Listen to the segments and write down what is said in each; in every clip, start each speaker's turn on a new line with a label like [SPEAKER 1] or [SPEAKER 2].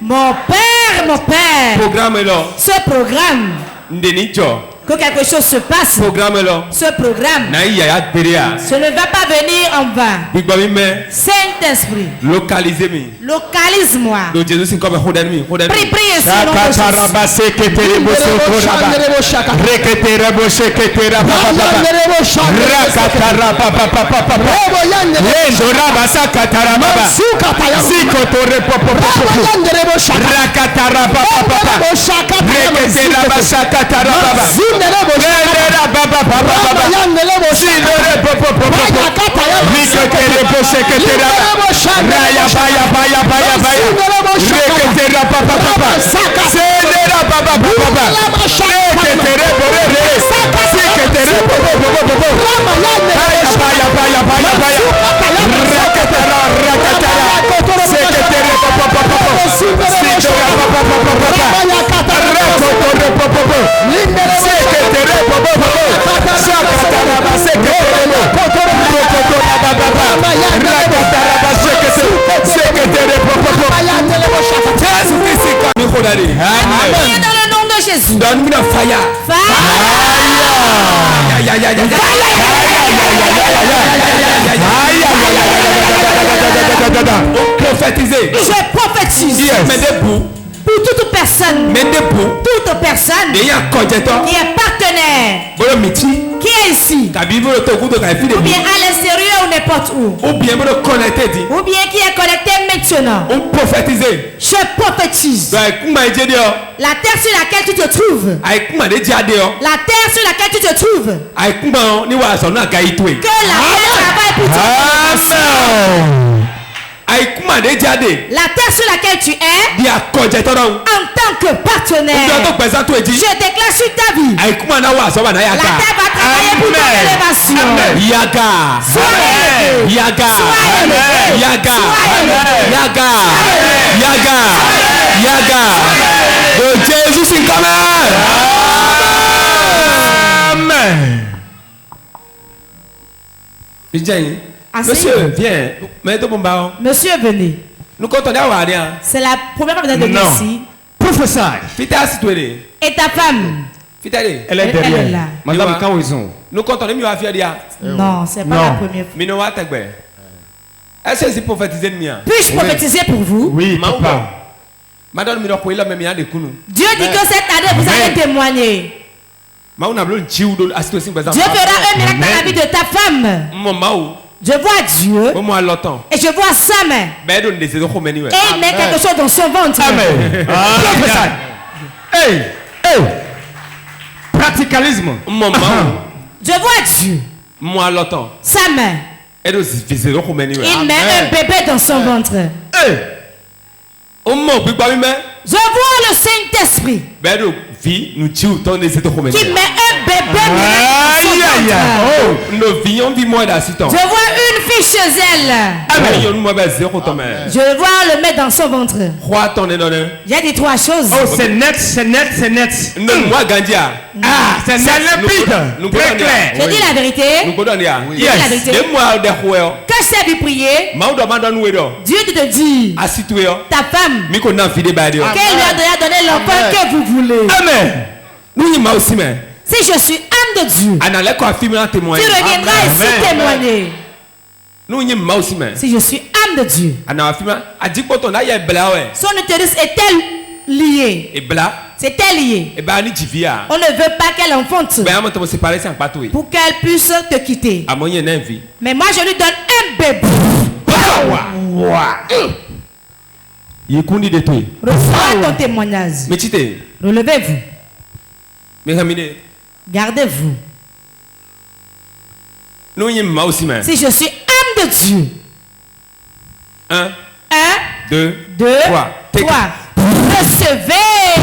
[SPEAKER 1] Mon père. Ce programme. Que quelque chose se passe. Ce programme ce ne va pas venir en vain. Saint-Esprit, localise-moi. Prie sur nom de dans le nom de Jésus.
[SPEAKER 2] Donne-moi la fire. Prophétiser.
[SPEAKER 1] Je prophétise. Pour toute personne. Toute personne. Qui est partenaire. Qui est ici. Ou bien à l'extérieur ou n'importe où. Ou bien qui est connecté maintenant. Je prophétise. La terre sur laquelle tu te trouves. La terre sur laquelle tu te trouves. Que la terre travaille pour toi. La terre sur laquelle tu es, en tant que partenaire, je déclare sur ta vie, la terre va travailler pour ton élévation.
[SPEAKER 2] Jésus, c'est comme Monsieur, viens.
[SPEAKER 1] Monsieur, venez. C'est la première fois que vous êtes venu ici.
[SPEAKER 2] Prophète.
[SPEAKER 1] Et ta femme.
[SPEAKER 2] Elle est
[SPEAKER 1] derrière.
[SPEAKER 2] là. Madame Kaouizon.
[SPEAKER 1] Non, c'est pas la première fois.
[SPEAKER 2] Est-ce que c'est prophétiser de moi?
[SPEAKER 1] Puis-je prophétiser pour vous?
[SPEAKER 2] Oui, papa.
[SPEAKER 1] Dieu dit que cette année vous allez témoigner. Dieu fera un miracle dans la vie de ta femme. Je vois Dieu et je vois sa main. Et il met quelque chose dans son ventre.
[SPEAKER 2] Amen. Hey. Praticalisme.
[SPEAKER 1] Je vois Dieu. Sa main. Il met un bébé dans son ventre. Je vois le Saint-Esprit qui met un bébé dans son ventre. Je vois une fille chez elle. Je vais voir le mettre dans son ventre. J'ai dit trois choses.
[SPEAKER 2] Oh, c'est net. C'est limpide. Très clair.
[SPEAKER 1] Je dis la vérité. Que je t'ai vu prier. Dieu te dit ta femme qu'elle lui a donné l'enfant que vous voulez.
[SPEAKER 2] Amen.
[SPEAKER 1] Si je suis âme de Dieu, tu reviendras ici témoigner. Si je suis âme de Dieu, son utérus est-elle liée? C'est-elle liée? On ne veut pas qu'elle enfante pour qu'elle puisse te quitter. Mais moi je lui donne un bébé. Reçois ton témoignage. Relevez-vous. Gardez-vous. Si je suis âme de Dieu. 1, 2, 3. Recevez.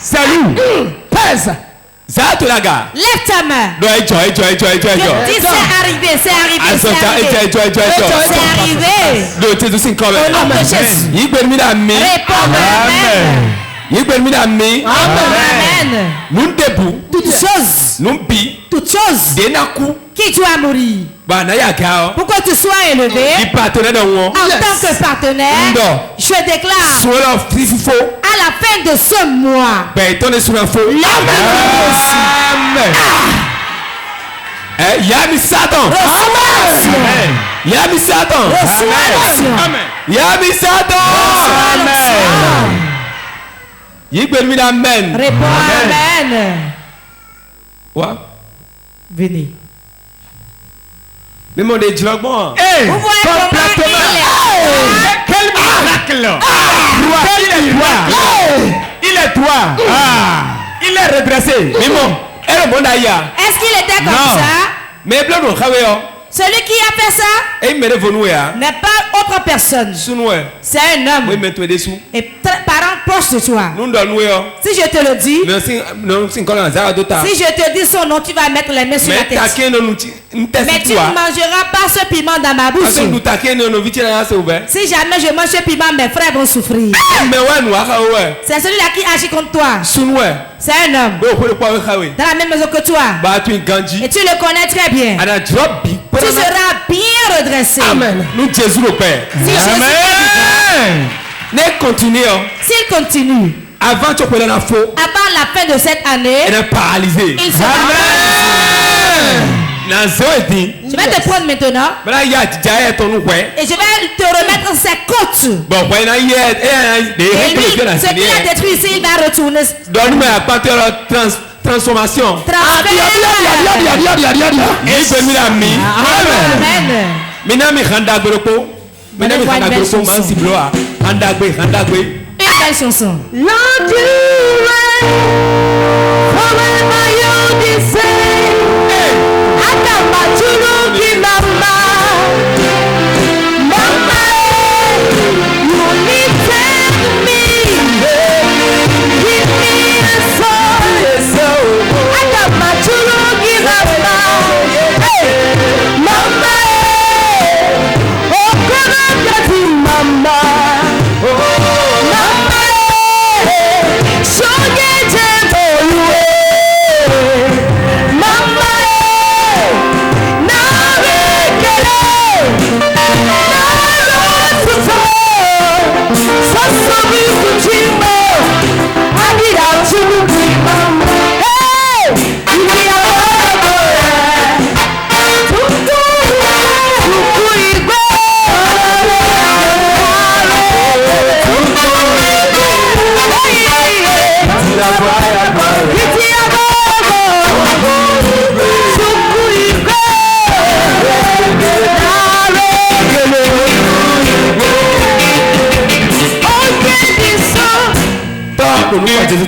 [SPEAKER 2] Salut. Pèse.
[SPEAKER 1] Lève ta main.
[SPEAKER 2] Je
[SPEAKER 1] dis c'est arrivé. C'est arrivé. Au nom de Jésus. Réponds Amen. Toutes choses
[SPEAKER 3] Qui doit mourir. Pour que tu sois élevé en tant que partenaire, je déclare à la fin de ce mois,
[SPEAKER 1] Yami Satan.
[SPEAKER 3] Amen.
[SPEAKER 1] Yami Satan.
[SPEAKER 3] Amen.
[SPEAKER 1] Yami Satan.
[SPEAKER 3] Amen.
[SPEAKER 1] Amen.
[SPEAKER 3] Réponds amen.
[SPEAKER 1] Quoi?
[SPEAKER 3] Venez.
[SPEAKER 1] Mais mon Dieu, tu vas bon.
[SPEAKER 3] Vous voyez complètement.
[SPEAKER 2] Quel miracle. Il est droit. Il est redressé.
[SPEAKER 1] Mais bon,
[SPEAKER 3] Est-ce qu'il était comme ça?
[SPEAKER 1] Mais
[SPEAKER 3] Celui qui a fait ça n'est pas autre personne. C'est un homme. Et parent proche de toi. Si je te le dis, si je te dis son nom, tu vas mettre les mains sur la tête. Mais tu ne mangeras pas ce piment dans ma bouche. Si jamais je mange ce piment, mes frères vont souffrir. C'est celui-là qui agit contre toi. C'est un homme dans la même maison que toi. Et tu le connais très bien. Tu seras bien redressé.
[SPEAKER 1] Amen. Nous Jésus le Père.
[SPEAKER 3] Si s'il continue
[SPEAKER 1] avant
[SPEAKER 3] la fin de cette année,
[SPEAKER 1] il est paralysé.
[SPEAKER 3] Il sera paralysé. Je vais te prendre maintenant et je vais te remettre ses côtes. Et lui, ce qu'il a détruit ici, il va retourner.
[SPEAKER 1] Donne-moi la transformation.
[SPEAKER 3] Une belle chanson.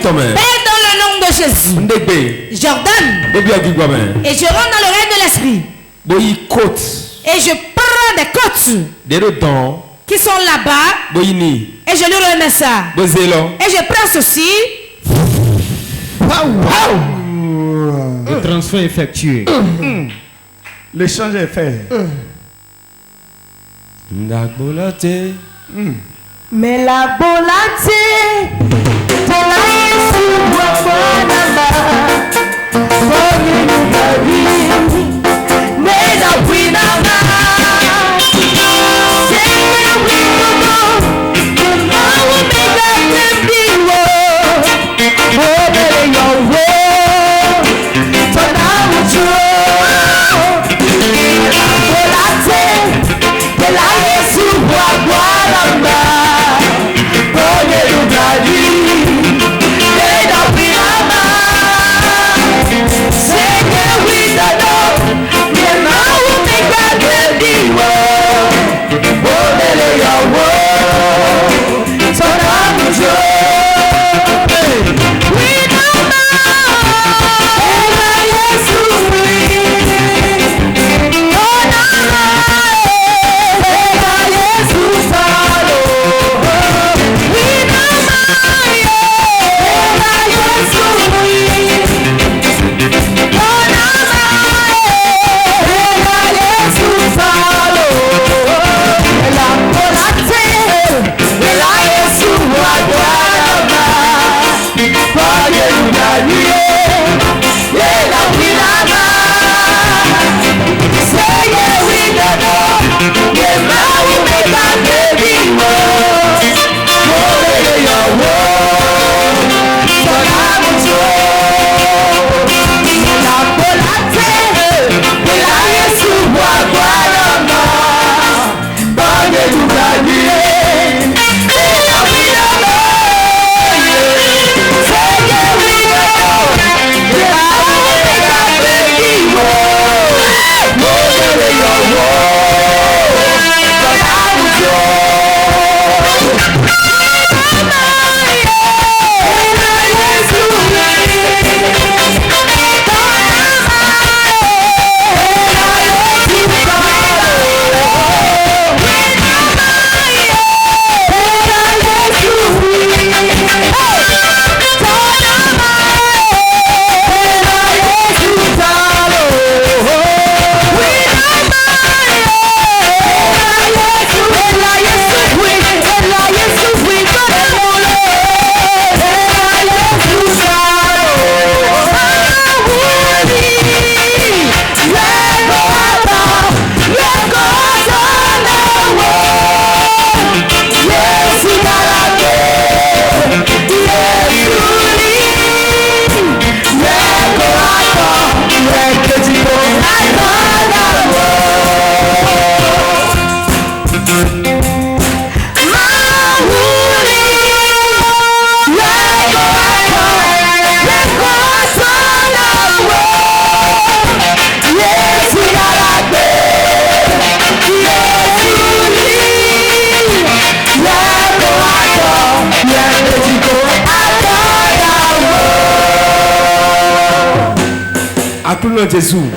[SPEAKER 3] Père, dans le nom de Jésus, j'ordonne et je rentre dans le règne de l'esprit et je prends des côtes qui sont là-bas et je lui remets ça et je prends ceci.
[SPEAKER 2] Le transfert effectué.
[SPEAKER 4] L'échange est fait.
[SPEAKER 5] Mais la bolate de la Yesu Bwana Bonye Nukari Neda Winama Senge Wikomo Kuna Umega Tembiwo Obele Yowo Tona Ucho La bolate de la Yesu Bwana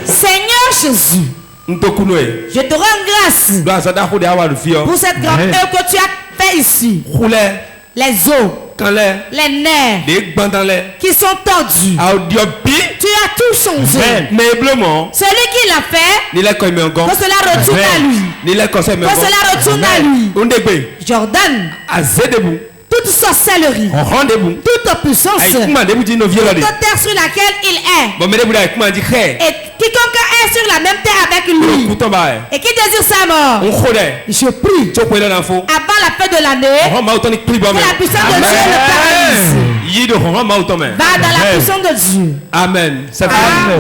[SPEAKER 3] Seigneur Jésus, je te rends grâce pour cette grande œuvre que tu as fait ici. Les os, les nerfs qui sont tordus, tu as tout changé. Celui qui l'a fait, que cela retourne à lui. Que cela retourne à lui. Jordan, toute sorcellerie, toute puissance, toute terre sur laquelle il est, et quiconque est sur la même terre avec lui, et qui désire sa mort, je prie, avant la fin de l'année, que la puissance de Dieu le paralyse. Va dans la puissance de Dieu.
[SPEAKER 1] Amen.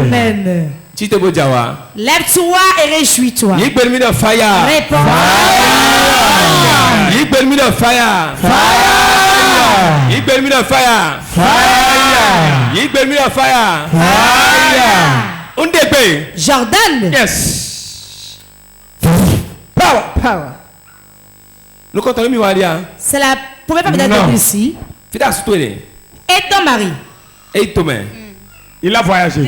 [SPEAKER 3] Amen. Lève-toi et réjouis-toi. Réponds. Jordan.
[SPEAKER 1] Yes.
[SPEAKER 3] Power. C'est la première fois que vous êtes ici. Et ton mari.
[SPEAKER 4] Il a voyagé.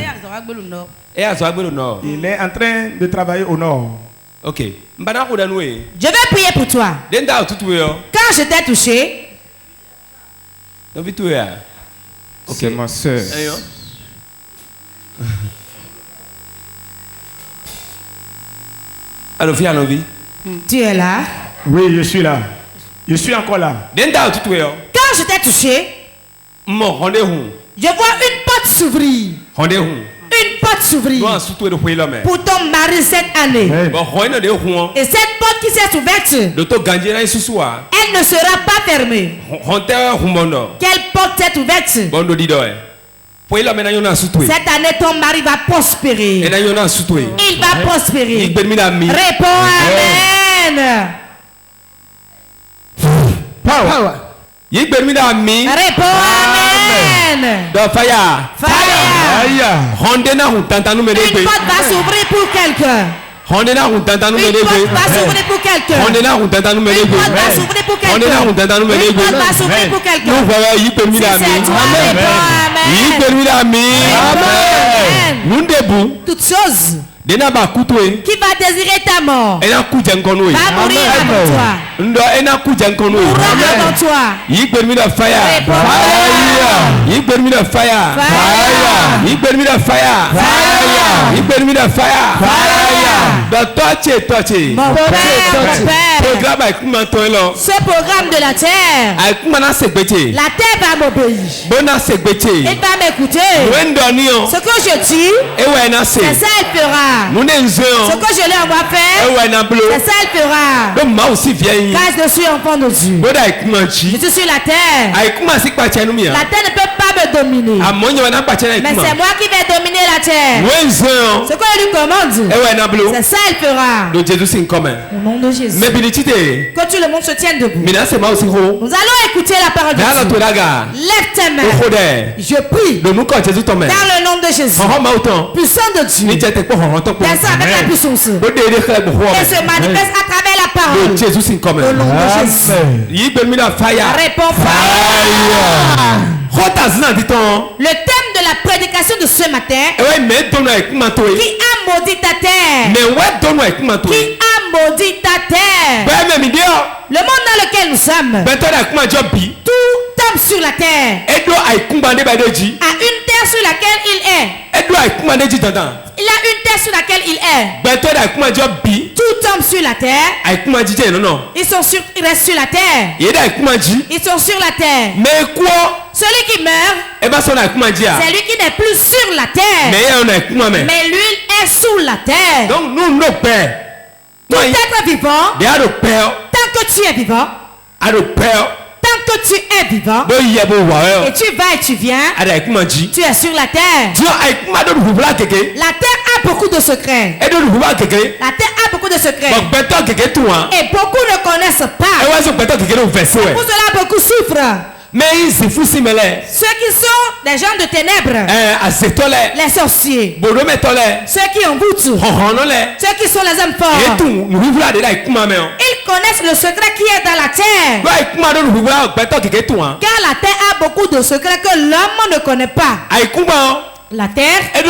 [SPEAKER 4] Il est en train de travailler au nord.
[SPEAKER 1] Ok.
[SPEAKER 3] Je vais prier pour toi. Quand je t'ai touché,
[SPEAKER 4] C'est ma soeur.
[SPEAKER 3] tu es là.
[SPEAKER 4] Oui, je suis là. Je suis encore là.
[SPEAKER 3] Quand je t'ai touché, je vois une porte s'ouvrir. Une porte s'ouvrir pour ton mari cette année. Et cette porte qui s'est ouverte, elle ne sera pas fermée. Quelle porte s'est ouverte? Cette année, ton mari va prospérer. Il va prospérer. Réponds Amen.
[SPEAKER 4] Power.
[SPEAKER 3] Réponds Amen. Fire. Une porte va s'ouvrir pour quelqu'un. Une porte va s'ouvrir pour quelqu'un. Une porte va s'ouvrir pour quelqu'un. Une porte va s'ouvrir pour quelqu'un. Si c'est toi, réponds Amen. Amen. Toute chose qui va désirer ta mort va mourir avant toi. Mourra avant toi. Mon père, ce programme de la terre, la terre va m'obéir. Elle va m'écouter. Ce que je dis, c'est ça elle fera. Ce que je lui envoie faire, c'est ça elle fera. Car je suis enfant de Dieu. Je suis sur la terre. La terre ne peut pas me dominer. Mais c'est moi qui vais dominer la terre. Ce que je lui commande, c'est ça elle fera. Au nom de Jésus. Que tout le monde se tienne debout. Nous allons écouter la parole de Dieu. Lève tes mains. Je prie dans le nom de Jésus. Puissant de Dieu. Descends avec la puissance. Et se manifeste à travers la parole. Au nom de Jésus. Réponds fire. Le thème de la prédication de ce matin, qui a maudit ta terre, qui a maudit ta terre, le monde dans lequel nous sommes, tout tombe sur la terre, à une terre sur laquelle il est. Il a une terre sur laquelle il est. Tout tombe sur la terre. Ils restent sur la terre. Ils sont sur la terre. Mais quoi? Celui qui meurt, c'est lui qui n'est plus sur la terre. Mais lui est sous la terre. Donc nous, nos pères, tout être vivant, tant que tu es vivant, tant que tu es vivant, et tu vas et tu viens, tu es sur la terre. La terre a beaucoup de secrets. La terre a beaucoup de secrets. Et beaucoup ne connaissent pas. Pour cela, beaucoup souffrent. Ceux qui sont des gens de ténèbres, les sorciers, ceux qui ont boutu, ceux qui sont les hommes forts, ils connaissent le secret qui est dans la terre. Car la terre a beaucoup de secrets que l'homme ne connaît pas. La terre a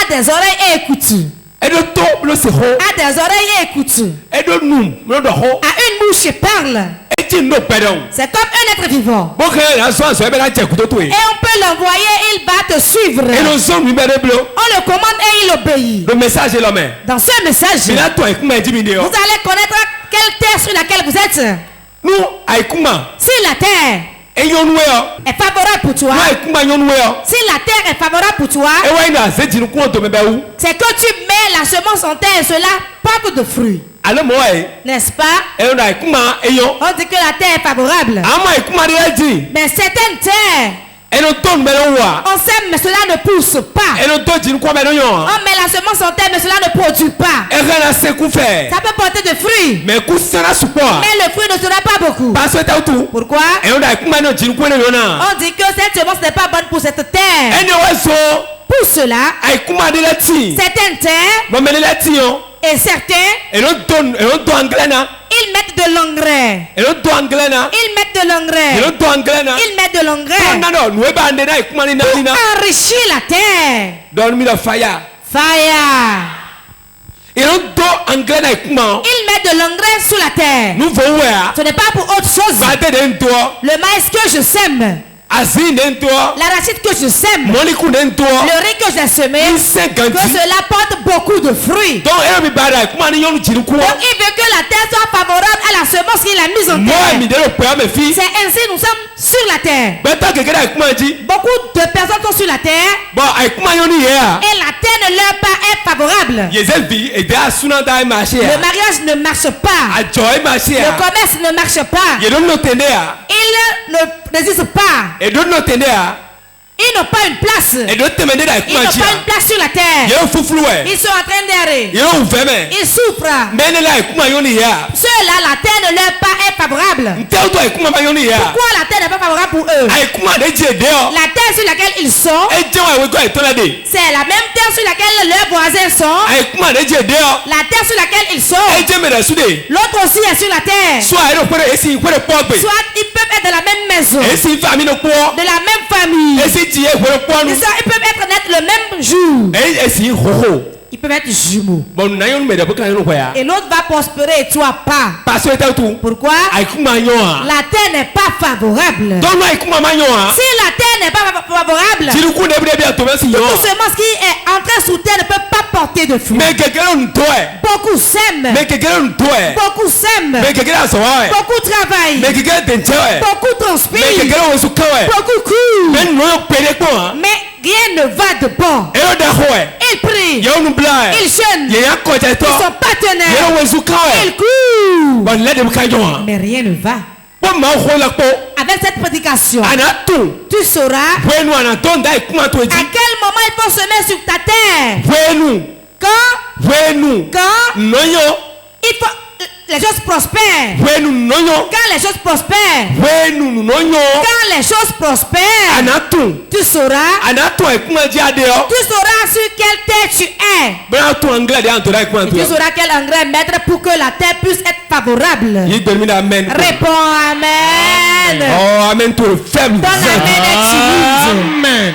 [SPEAKER 3] des oreilles et écoute. A des oreilles et écoute. A une bouche et parle. C'est comme un être vivant. Et on peut l'envoyer, il va te suivre. On le commande et il obéit.
[SPEAKER 1] Le message est là.
[SPEAKER 3] Dans ce message, vous allez connaître quelle terre sur laquelle vous êtes. Si la terre est favorable pour toi, si la terre est favorable pour toi, c'est que tu mets la semence en terre et cela porte de fruits. N'est-ce pas? On dit que la terre est favorable. Mais certaines terres, on sème mais cela ne pousse pas. On met la semence en terre mais cela ne produit pas. Ça peut porter de fruits. Mais le fruit ne sera pas beaucoup. Pourquoi? On dit que cette semence n'est pas bonne pour cette terre. Pour cela, certaines terres et certains, ils mettent de l'engrais. Ils mettent de l'engrais. Ils mettent de l'engrais pour enrichir la terre. Fire. Ils mettent de l'engrais sur la terre. Ce n'est pas pour autre chose. Le maïs que je sème, l'arachide que je sème, le riz que j'ai semé, que cela porte beaucoup de fruits. Donc il veut que la terre soit favorable à la semence qu'il a mise en terre. C'est ainsi nous sommes sur la terre. Beaucoup de personnes sont sur la terre et la terre ne leur est favorable. Le mariage ne marche pas. Le commerce ne marche pas. Il ne résiste pas. Ils n'ont pas une place. Ils n'ont pas une place sur la terre. Ils sont en train d'errer. Ils souffrent. Ceux-là, la terre ne leur est favorable. Pourquoi la terre n'est pas favorable pour eux? La terre sur laquelle ils sont, c'est la même terre sur laquelle leurs voisins sont. La terre sur laquelle ils sont, l'autre aussi est sur la terre. Soit ils peuvent être de la même maison, de la même famille. Ils peuvent être nés le même jour. Ils peuvent être jumeaux. Et l'autre va prospérer et toi pas. Pourquoi? La terre n'est pas favorable. Si la terre n'est pas favorable, toute semence qui est entrée sous terre ne peut pas porter de fruits. Beaucoup s'aiment. Beaucoup s'aiment. Beaucoup travaillent. Beaucoup transpirent. Beaucoup courent. Mais rien ne va de bon. Ils prient. Ils jeûnent. Ils sont partenaires. Ils courent. Mais rien ne va. Avec cette prédication, tu sauras à quel moment il faut semer sur ta terre. Quand il faut, les choses prospèrent. Quand les choses prospèrent. Quand les choses prospèrent, tu sauras sur quelle terre tu es. Et tu sauras quel engrais mettre pour que la terre puisse être favorable. Réponds amen.
[SPEAKER 1] Oh, amen to the family.
[SPEAKER 3] Ton amen est timide.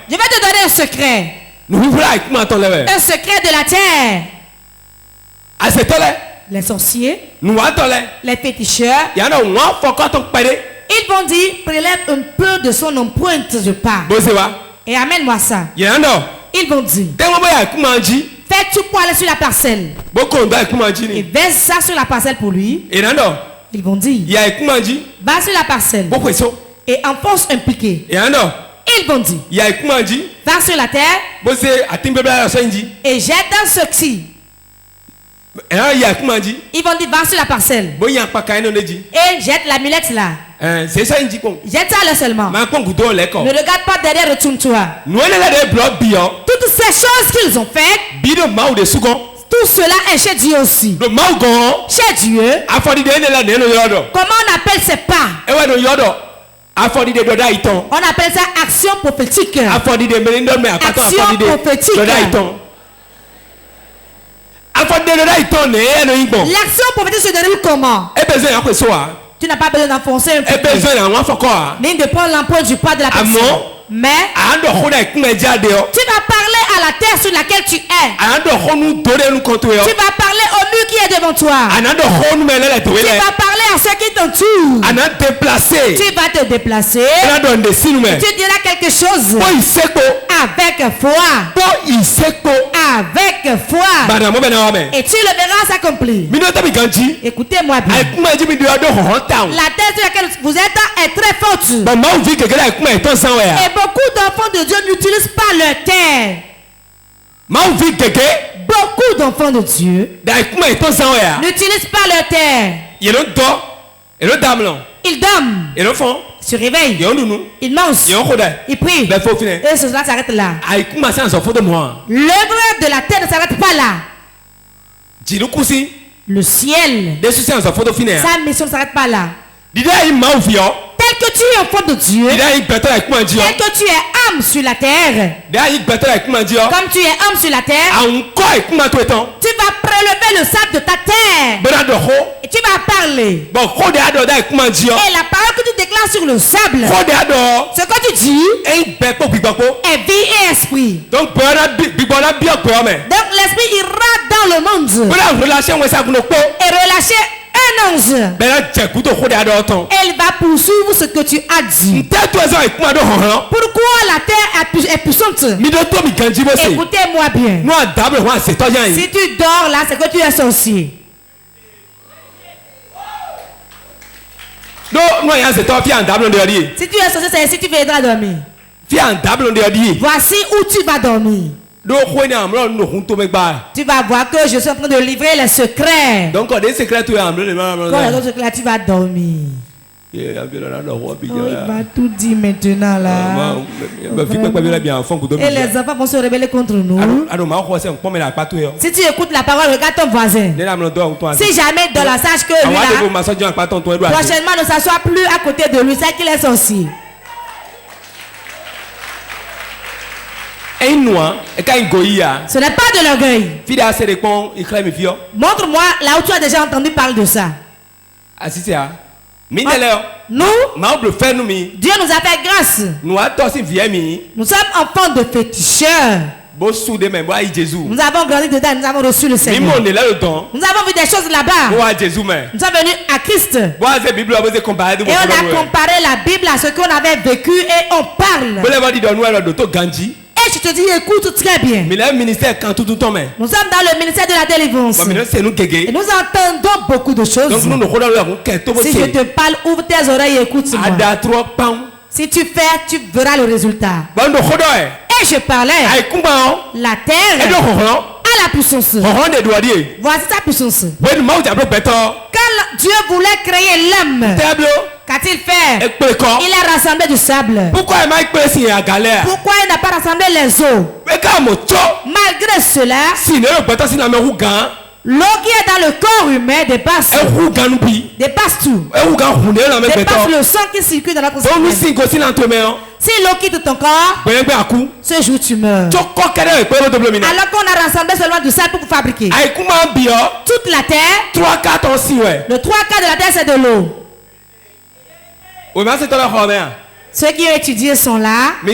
[SPEAKER 3] Je vais te donner un secret. Un secret de la terre. Les sorciers, les féticheurs, ils vont dire prélève un peu de son empreinte de pas et amène-moi ça. Ils vont dire fais-tu pour aller sur la parcelle et verse ça sur la parcelle pour lui. Ils vont dire va sur la parcelle et enfonce un piquet. Ils vont dire va sur la terre et jette dans ceci. Ils vont dire va sur la parcelle et jette la mulette là. Jette ça là seulement. Ne regarde pas derrière, retourne-toi. Toutes ces choses qu'ils ont faites, tout cela est chez Dieu aussi. Chez Dieu, comment on appelle ces pas? On appelle ça action prophétique. Action prophétique. L'action prophétique se déroule comment? Tu n'as pas besoin d'enfoncer un peu. Ni de prendre l'empreinte du poids de la personne. Mais tu vas parler à la terre sur laquelle tu es. Tu vas parler au mur qui est devant toi. Tu vas parler à ceux qui t'entourent. Tu vas te déplacer. Tu diras quelque chose avec foi. Avec foi. Et tu le verras s'accomplir. Écoutez-moi bien. La terre sur laquelle vous êtes est très forte. Et beaucoup d'enfants de Dieu n'utilisent pas leur terre. Beaucoup d'enfants de Dieu n'utilisent pas leur terre. Ils dorment. Ils se réveillent. Ils mangent. Ils prient. Et cela s'arrête là. L'œuvre de la terre ne s'arrête pas là. Le ciel, sa mission ne s'arrête pas là. Tel que tu es enfant de Dieu, tel que tu es âme sur la terre, comme tu es âme sur la terre, tu vas prélever le sable de ta terre et tu vas parler. Et la parole que tu déclares sur le sable, ce que tu dis est vie et esprit. Donc l'esprit ira dans le monde et relâcher un ange. Elle va poursuivre ce que tu as dit. Pourquoi la terre est puissante? Écoutez-moi bien. Si tu dors là, c'est que tu es sorcier. Si tu es sorcier, c'est ici que tu viendras dormir. Voici où tu vas dormir. Tu vas voir que je suis en train de livrer les secrets. Donc, quand les secrets, tu vas dormir. Oh, il va tout dire maintenant là. Et les enfants vont se rebeller contre nous. Si tu écoutes la parole, regarde ton voisin. Si jamais dans la sache que lui là, prochainement ne s'assoit plus à côté de lui, c'est qu'il est sorcier. Ce n'est pas de l'orgueil. Montre-moi là où tu as déjà entendu parler de ça. Nous, Dieu nous a fait grâce. Nous sommes enfants de féticheurs. Nous avons grandi dedans, nous avons reçu le Seigneur. Nous avons vu des choses là-bas. Nous sommes venus à Christ. Et on a comparé la Bible à ce qu'on avait vécu et on parle. Et je te dis, écoute très bien. Nous sommes dans le ministère de la délivrance. Et nous entendons beaucoup de choses. Si je te parle, ouvre tes oreilles et écoute-moi. Si tu fais, tu verras le résultat. Et je parlais. La terre a la puissance. Voici sa puissance. Quand Dieu voulait créer l'homme, qu'a-t-il fait? Il a rassemblé du sable. Pourquoi il n'a pas rassemblé les eaux? Malgré cela, l'eau qui est dans le corps humain dépasse tout. Dépasse le sang qui circule dans notre sang. Si l'eau quitte ton corps, ce jour tu meurs. Alors qu'on a rassemblé seulement du sable pour fabriquer. Toute la terre, le 3/4 de la terre c'est de l'eau. Ceux qui ont étudié sont là. Je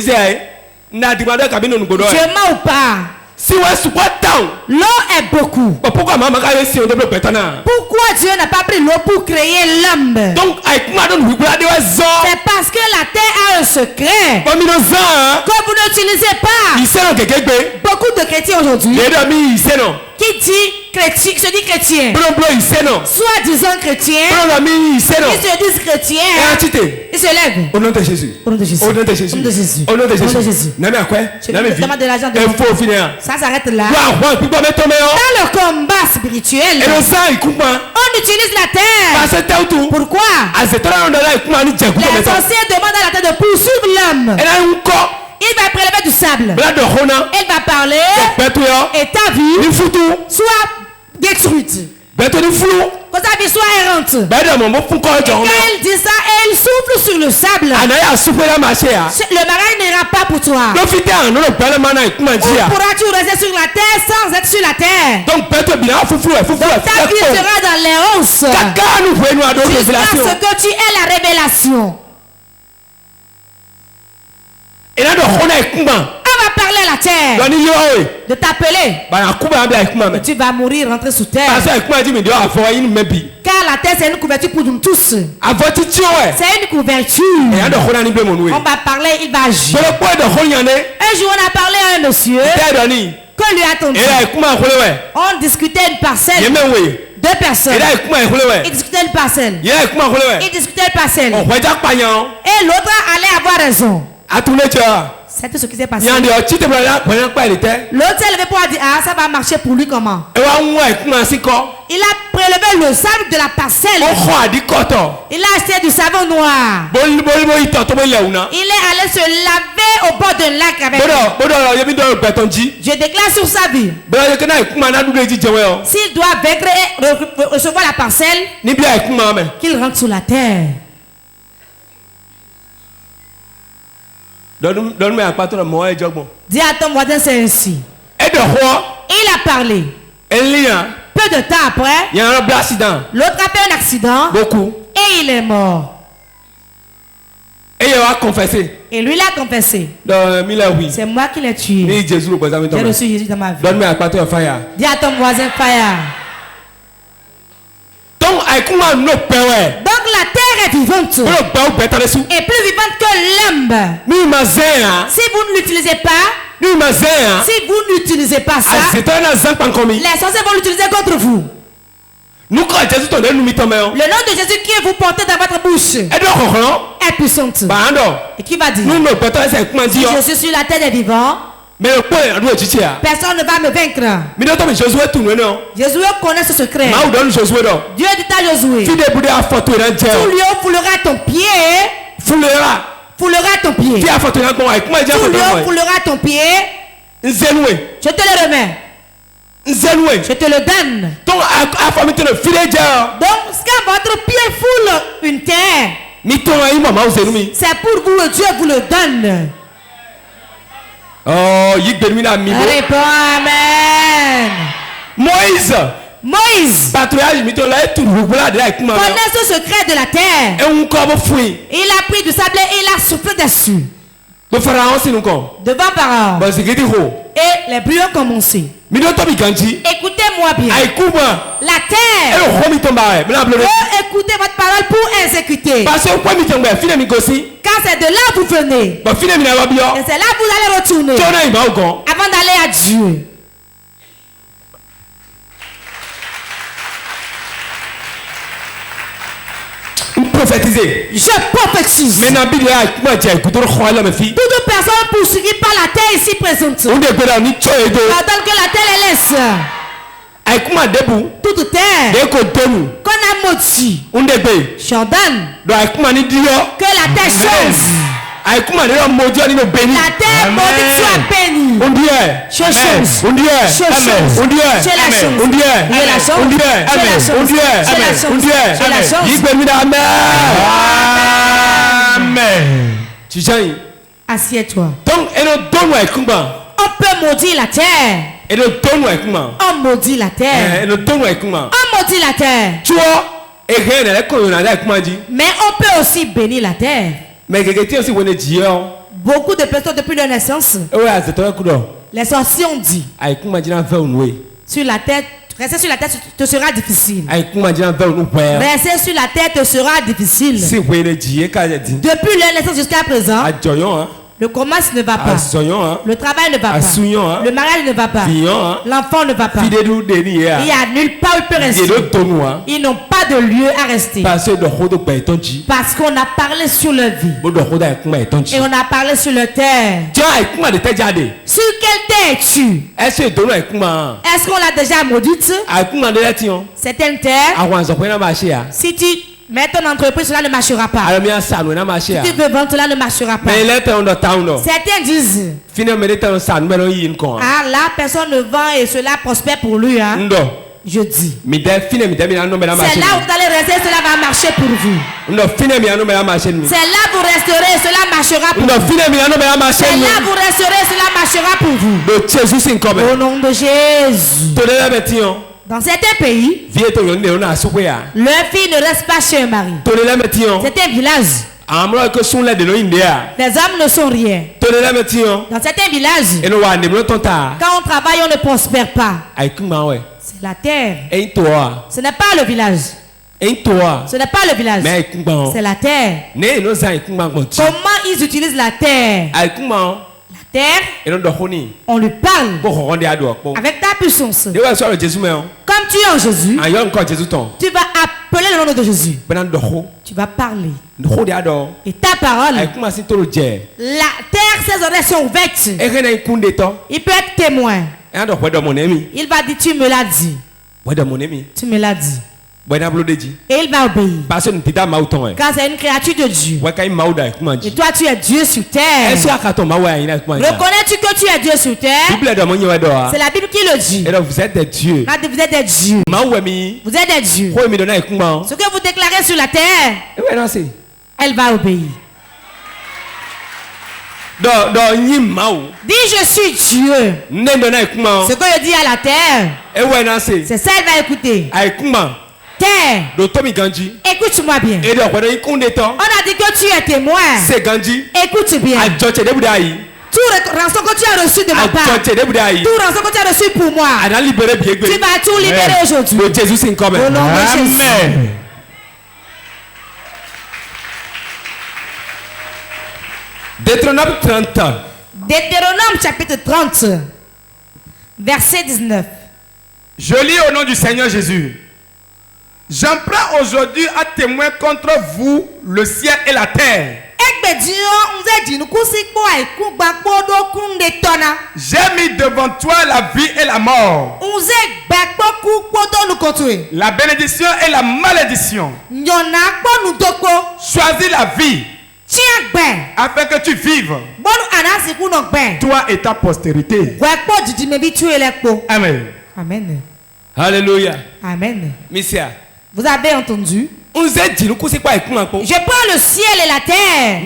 [SPEAKER 3] mens ou pas? L'eau est beaucoup. Pourquoi Dieu n'a pas pris l'eau pour créer l'homme? C'est parce que la terre a un secret que vous n'utilisez pas. Beaucoup de chrétiens aujourd'hui qui dit chrétien, qui se dit chrétien, soit disant chrétien, qui se disent chrétien, ils se lèvent. Au nom de Jésus. Au nom de Jésus. Au nom de Jésus. Au nom de Jésus. Au nom de Jésus. Je demande de l'argent de ça s'arrête là. Dans le combat spirituel, on utilise la terre. Pourquoi? Les sorciers demandent à la terre de poursuivre l'homme. Il va prélever du sable. Il va parler. Et ta vie soit détruite. Quand sa vie soit errante. Et quand il dit ça, elle souffle sur le sable. Le mariage n'ira pas pour toi. Où pourras-tu rester sur la terre sans être sur la terre? Donc ta vie sera dans l'errance. Jusqu'à ce que tu aies la révélation. On va parler à la terre de t'appeler. Et tu vas mourir, rentrer sous terre. Car la terre c'est une couverture pour nous tous. C'est une couverture. On va parler, il va agir. Un jour on a parlé à un monsieur. Que lui a-t-on dit? On discutait une parcelle. Deux personnes. Ils discutaient une parcelle. Ils discutaient une parcelle. Et l'autre allait avoir raison. C'est tout ce qui s'est passé. L'autre s'est levé pour dire ah ça va marcher pour lui comment? Il a prélevé le sable de la parcelle. Il a acheté du savon noir. Il est allé se laver au bord d'un lac avec lui. Je déclare sur sa vie. S'il doit vaincre et recevoir la parcelle, qu'il rentre sur la terre. Dis à ton voisin c'est ainsi. Il a parlé. Peu de temps après, l'autre a fait un accident. Et il est mort. Et lui l'a confessé. C'est moi qui l'ai tué. J'ai reçu Jésus dans ma vie. Dis à ton voisin fire. Donc la terre est vivante. Et plus vivante que l'homme. Si vous ne l'utilisez pas, si vous n'utilisez pas ça, les sorciers vont l'utiliser contre vous. Le nom de Jésus qui est vous portez dans votre bouche est puissante. Et qui va dire? Si je suis sur la terre des vivants, personne ne va me vaincre. Josué connaît ce secret. Dieu dit à Josué, tout lieu foulera ton pied. Foulera ton pied. Tout lieu foulera ton pied. Je te le remets. Je te le donne. Donc quand votre pied foule une terre, c'est pour vous, Dieu vous le donne.
[SPEAKER 1] Oh,
[SPEAKER 3] réponds amen. Moïse connaît ce secret de la terre. Il a pris du sable et il a soufflé dessus. Devant Pharaon. Et les bruits ont commencé. Écoutez-moi bien. La terre écoutez votre parole pour exécuter. Car c'est de là que vous venez. Et c'est là que vous allez retourner avant d'aller à Dieu. Je prophétise. Toute personne poursuivie par la terre ici présente. Pendant que la terre les laisse. Toute terre qu'on a maudit. J'ordonne que la terre change. La terre maudite soit bénie. Je change.
[SPEAKER 1] Amen.
[SPEAKER 3] Assieds-toi. On peut maudire la terre. On maudit la terre. On maudit la terre. Mais on peut aussi bénir la terre. Beaucoup de personnes depuis leur naissance, les sorciers ont dit sur la terre, rester sur la terre te sera difficile. Rester sur la terre te sera difficile. Depuis leur naissance jusqu'à présent, le commerce ne va pas. Le travail ne va pas. Le mariage ne va pas. L'enfant ne va pas. Il n'y a nulle part où il peut rester. Ils n'ont pas de lieu à rester. Parce qu'on a parlé sur leur vie. Et on a parlé sur leur terre. Sur quelle terre es-tu? Est-ce qu'on l'a déjà maudite? C'est une terre. Si tu mets ton entreprise, cela ne marchera pas. Si tu veux vendre, cela ne marchera pas. Certains disent ah là, personne ne vend et cela prospère pour lui. Hein? Je dis.
[SPEAKER 1] C'est là où vous
[SPEAKER 3] allez rester, cela va marcher pour vous. C'est là où vous resterez, cela marchera pour vous. C'est là où vous resterez, cela marchera pour vous. Au nom de Jésus. Dans certains pays, leur fille ne reste pas chez un mari. C'est un village. Les hommes ne sont rien. Dans certains villages, quand on travaille, on ne prospère pas. C'est la terre. Ce n'est pas le village. Ce n'est pas le village. C'est la terre. Comment ils utilisent la terre? La terre, on lui parle avec ta puissance. Comme tu es en Jésus, tu vas appeler le nom de Jésus. Tu vas parler. Et ta parole, la terre, ses oreilles sont ouvertes. Il peut être témoin. Il va dire, tu me l'as dit. Tu me l'as dit. Et il va obéir. Car c'est une créature de Dieu. Et toi tu es Dieu sur terre. Reconnais-tu que tu es Dieu sur terre? C'est la Bible qui le dit.
[SPEAKER 1] Vous êtes des dieux.
[SPEAKER 3] Vous êtes des dieux. Vous êtes des dieux. Ce que vous déclarez sur la terre, elle va obéir. Dis je suis Dieu. Ce que je dis à la terre, c'est ça elle va écouter. Terre, écoute-moi bien. On a dit que tu es témoin. Écoute bien. Tout rançon que tu as reçu de ma part, tout rançon que tu as reçu pour moi, tu vas tout libérer aujourd'hui. Au nom de Jésus.
[SPEAKER 1] Deutéronome 30.
[SPEAKER 3] Deutéronome chapitre 30, verset 19.
[SPEAKER 4] Je lis au nom du Seigneur Jésus. J'en prends aujourd'hui à témoin contre vous le ciel et la terre. J'ai mis devant toi la vie et la mort, la bénédiction et la malédiction. Choisis la vie afin que tu vives, toi et ta postérité. Amen.
[SPEAKER 3] Amen.
[SPEAKER 1] Alléluia.
[SPEAKER 3] Amen.
[SPEAKER 1] Missia.
[SPEAKER 3] Vous avez entendu? Je prends le ciel et la terre.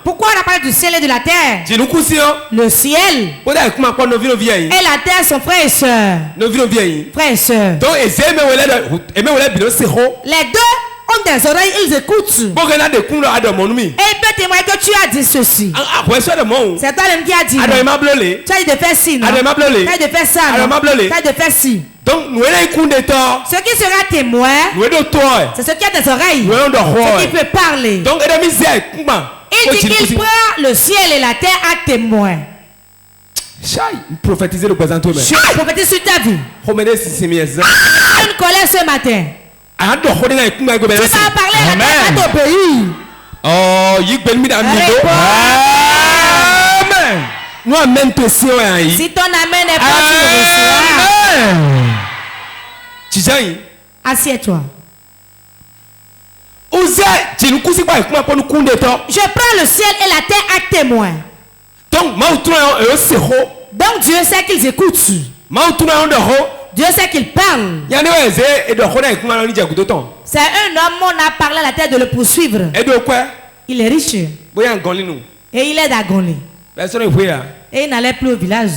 [SPEAKER 3] Pourquoi on a parlé du ciel et de la terre? Le ciel et la terre sont frères et sœurs. Frères et sœurs. Les deux ont des oreilles, ils écoutent. Et il peut témoigner que tu as dit ceci. C'est toi-même qui as dit. Tu as dit de faire ci, non? Tu as dit de faire ça, non? Tu as dit de faire ci.
[SPEAKER 1] Donc,
[SPEAKER 3] ce qui sera témoin, c'est ce qui a des oreilles, ce qui peut parler.
[SPEAKER 1] Donc,
[SPEAKER 3] il dit qu'il prend le ciel et la terre à témoin.
[SPEAKER 1] Prophétiser le présent toi-même.
[SPEAKER 3] Je prophétise sur ta vie. Une colère ce matin. Tu vas parler à la terre à ton pays.
[SPEAKER 1] Oh, Amen.
[SPEAKER 3] Si ton amen n'est pas, tu le reçois. Assieds-toi. Je prends le ciel et la terre à témoin. Donc Dieu sait qu'ils écoutent. Dieu sait qu'il parle. C'est un homme, on a parlé à la terre de le poursuivre. Il est riche. Et il est d'Agonlé. Et il n'allait plus au village.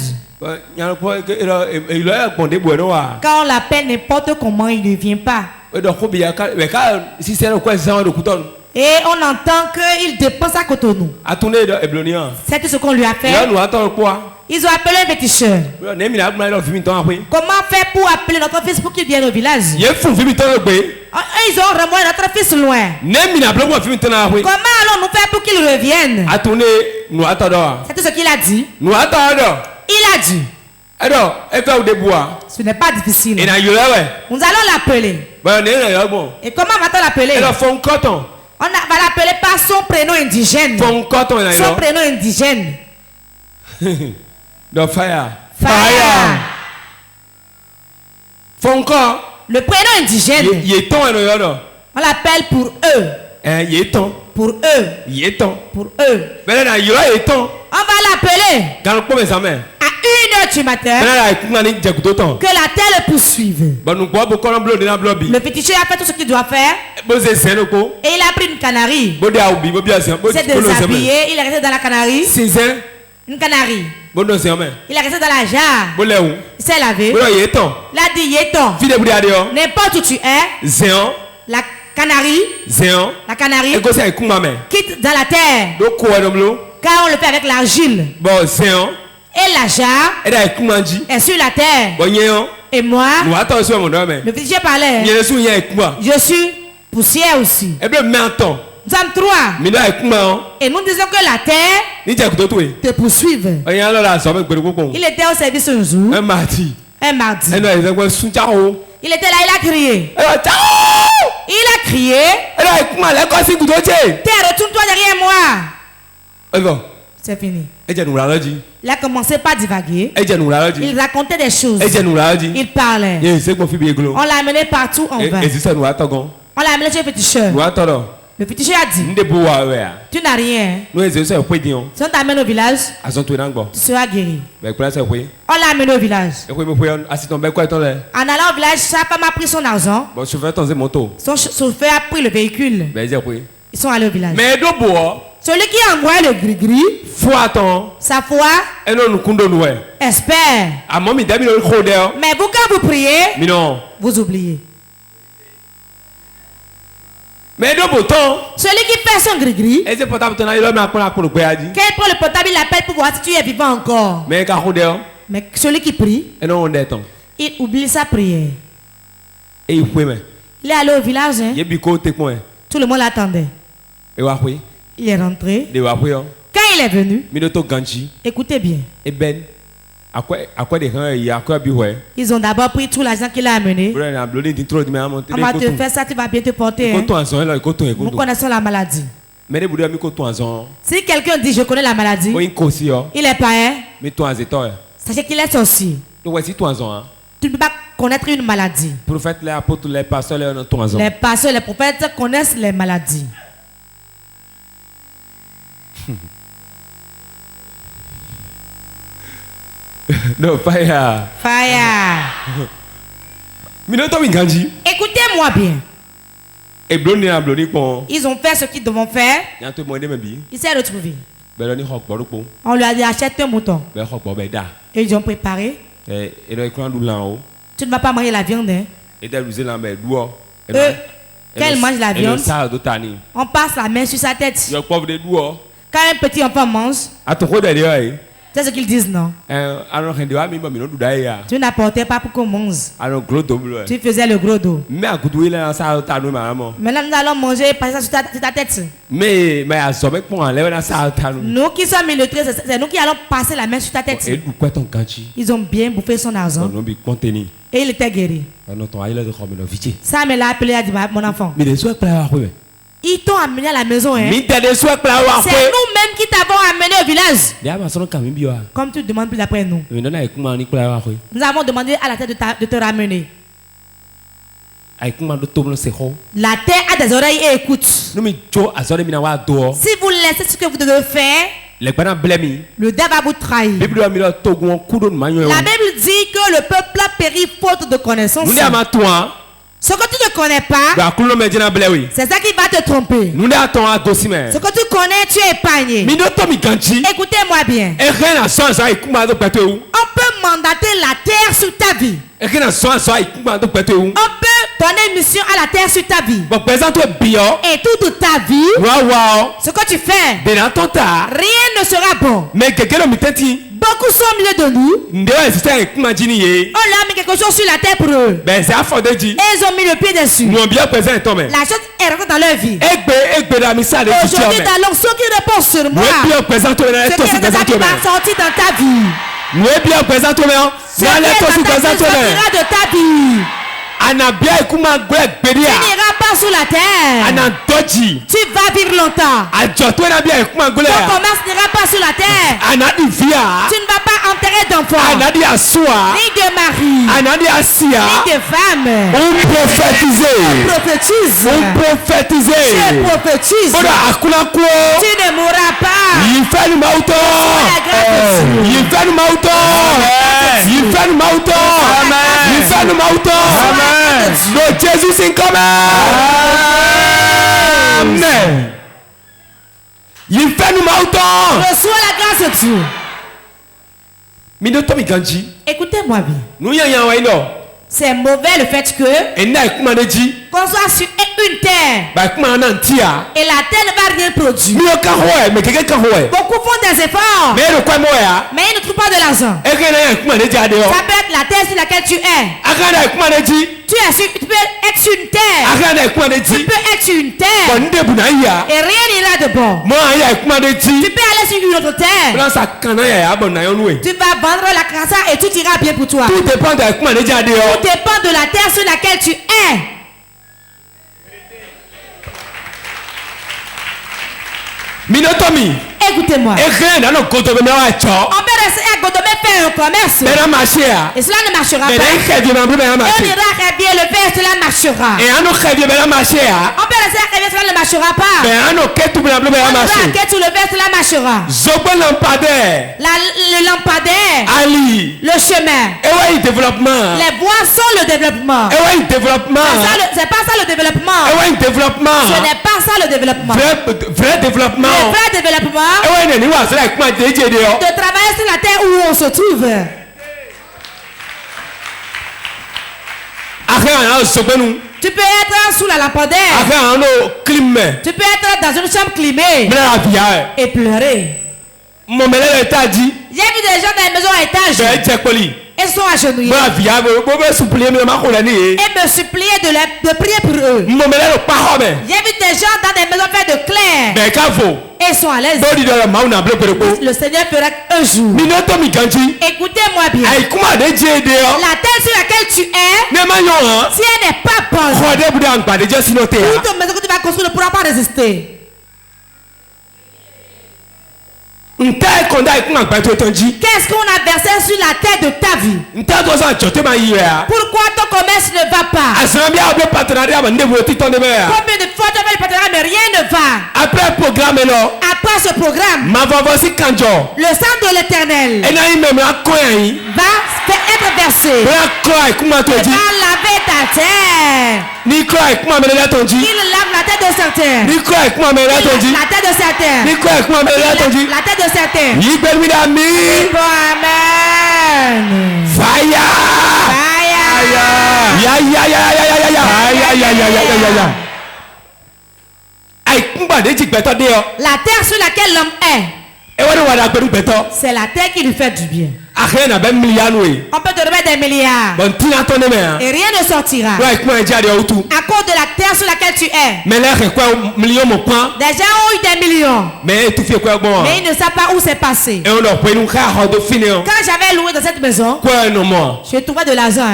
[SPEAKER 3] Quand on l'appelle n'importe comment, il ne vient pas. Et on entend qu'il dépense à Cotonou. C'est tout ce qu'on lui a fait. Ils ont appelé un féticheur. Comment faire pour appeler notre fils pour qu'il vienne au village? Ils ont remonté notre fils loin. Comment allons-nous faire pour qu'il revienne? C'est tout ce qu'il a dit. Il a dit. Ce n'est pas difficile. Nous allons l'appeler. Et comment va-t-on l'appeler? On va l'appeler par son prénom indigène. Son prénom indigène.
[SPEAKER 1] The fire.
[SPEAKER 3] Le prénom indigène. On l'appelle pour eux. Pour eux. Pour eux. On va l'appeler 1h du matin, que la terre le poursuive. Le féticheur a fait tout ce qu'il doit faire. Et il a pris une canarie. Il s'est déshabillé, il est resté dans la canarie. Une canarie. Il est resté dans la jarre. Il s'est lavé. Il a dit Yéton. N'importe où tu es. La canarie quitte dans la terre. Car on le fait avec l'argile. Et la jarre est sur la terre. Et moi, le féticheur parlait. Je suis poussière aussi. Nous sommes trois. Et nous disons que la terre te poursuive. Il était au service un jour. Un mardi. Il était là, il a crié. Terre, retourne-toi derrière moi. C'est fini. Il a commencé par divaguer. Il racontait des choses. Il parlait. On l'a amené partout en vain. On l'a amené chez le féticheur. Le féticheur a dit, tu n'as rien. Si on t'amène au village, tu seras guéri. On l'a amené au village. En allant au village, sa femme a pris son argent. Son chauffeur a pris le véhicule. Ils sont allés au village. Celui qui a envoyé le gris-gris, sa foi, espère. Mais vous, quand vous priez, vous oubliez. Celui qui fait son gris-gris, quand il prend le portable, il appelle pour voir si tu es vivant encore. Mais celui qui prie, il oublie sa prière. Il est allé au village. Tout le monde l'attendait. Il est rentré. Quand il est venu, écoutez bien. Ils ont d'abord pris tout l'argent qu'il a amené. On va te faire ça, tu vas bien te porter. Nous connaissons la maladie. Si quelqu'un dit je connais la maladie, il est païen. Sachez qu'il est sorcier. Tu ne peux pas connaître une maladie. Les pasteurs, les prophètes connaissent les maladies.
[SPEAKER 1] Non, fire.
[SPEAKER 3] Écoutez-moi bien. Ils ont fait ce qu'ils devaient faire. Il s'est retrouvé. On lui a dit achète un mouton. Et ils ont préparé. Tu ne vas pas manger la viande. Hein? Quand il mange la viande, on passe la main sur sa tête. Quand un petit enfant mange, c'est ce qu'ils disent, non? Tu n'apportais pas pour qu'on mange. Tu faisais le gros dos. Maintenant, nous allons manger et passer ça sur ta tête. Nous qui sommes illettrés, c'est nous qui allons passer la main sur ta tête. Ils ont bien bouffé son argent. Et il était guéri. Ça me l'a appelé, a dit, mon enfant. Ils t'ont amené à la maison. Hein? C'est nous-mêmes qui t'avons amené au village. Comme tu ne demandes plus d'après nous. Nous avons demandé à la terre de te ramener. La terre a des oreilles et écoute. Si vous laissez ce que vous devez faire, le diable va vous trahir. La Bible dit que le peuple a péri faute de connaissance. Ce que tu ne connais pas, c'est ça qui va te tromper. Ce que tu connais, tu es épargné. Écoutez-moi bien. On peut mandater la terre sur ta vie. On peut donner une mission à la terre sur ta vie. Et toute ta vie, ce que tu fais, rien ne sera bon. Beaucoup sont au milieu de nous. On leur a mis quelque chose sur la terre pour eux. Et ils ont mis le pied dessus. La chose est rentrée dans leur vie. Aujourd'hui, dans l'onction qui repose sur moi, ce qui va sortir dans ta vie. Ce qui sortira de ta vie. Tu n'iras pas sous la terre. Tu vas vivre longtemps. Ton commerce n'ira pas sous la terre. Tu ne vas pas enterrer d'enfants, ni de mari, ni de femme.
[SPEAKER 1] On prophétise.
[SPEAKER 3] Je prophétise. Tu ne mourras pas.
[SPEAKER 1] L'Infernal Mauton. Amen. L'Infernal Mauton. Amen. Le Jésus c'est comme. Amen. L'Infernal Mauton.
[SPEAKER 3] Reçois la grâce de Dieu.
[SPEAKER 1] Écoutez-moi bien. Nous y a
[SPEAKER 3] c'est mauvais le fait que qu'on soit sur une terre et la terre ne va rien produire. Beaucoup font des efforts, mais ils ne trouvent pas de l'argent. Ça peut être la terre sur laquelle tu es. Tu peux être sur une terre. Tu peux être sur une terre et rien n'ira de bon. Tu peux aller sur une autre terre. Tu vas vendre la casa et tout ira bien pour toi.
[SPEAKER 1] Tout dépend
[SPEAKER 3] de la terre sur laquelle tu es.
[SPEAKER 1] Minotomi.
[SPEAKER 3] Écoutez-moi. On peut rester à Godomé faire un commerce. Et cela ne marchera pas. Et on ira à bien le faire, cela marchera. On peut rester à Révier, cela ne marchera pas. On ira à Ketou le faire, cela marchera. Le lampadaire. Le chemin. Les voies sont le développement. C'est pas ça le développement. Ce n'est pas ça le développement.
[SPEAKER 1] Vrai développement.
[SPEAKER 3] Le vrai développement. De travailler sur la terre où on se trouve. Tu peux être sous la lampadaire. Tu peux être dans une chambre climée et pleurer. J'ai vu des gens dans les maisons à étage. Ils sont agenouillés et me supplier de prier pour eux. J'ai vu des gens dans des maisons faites de clair. Et ils sont à l'aise. Le Seigneur fera un jour. Écoutez-moi bien. La terre sur laquelle tu es, si elle n'est pas bonne, toute maison que tu vas construire ne pourra pas résister. Qu'est-ce qu'on a versé sur la terre de ta vie? Pourquoi ton commerce ne va pas? Combien de fois tu as fait le partenariat mais rien ne va? Après ce programme, le sang de l'Éternel va être versé et va laver ta terre. Il lave la tête de certains. La tête de certains. La tête de certains. Amen.
[SPEAKER 1] Fire.
[SPEAKER 3] La terre sur laquelle l'homme est, c'est la terre qui lui fait du bien. On peut te remettre des milliards et rien ne sortira à cause de la terre sur laquelle tu es. Des gens ont eu des millions, mais ils ne savent pas où c'est passé. Quand j'avais loué dans cette maison, je trouvais de l'argent.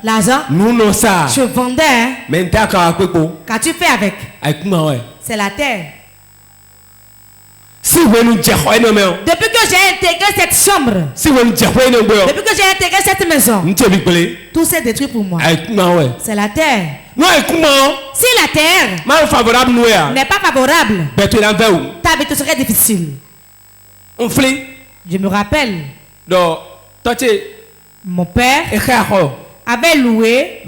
[SPEAKER 3] L'argent, je vendais. Qu'as-tu fait avec? C'est la terre. Depuis que j'ai intégré cette chambre, depuis que j'ai intégré cette maison, tout s'est détruit pour moi. C'est la terre. Si la terre n'est pas favorable, ta vie te serait difficile. Je me rappelle, mon père avait loué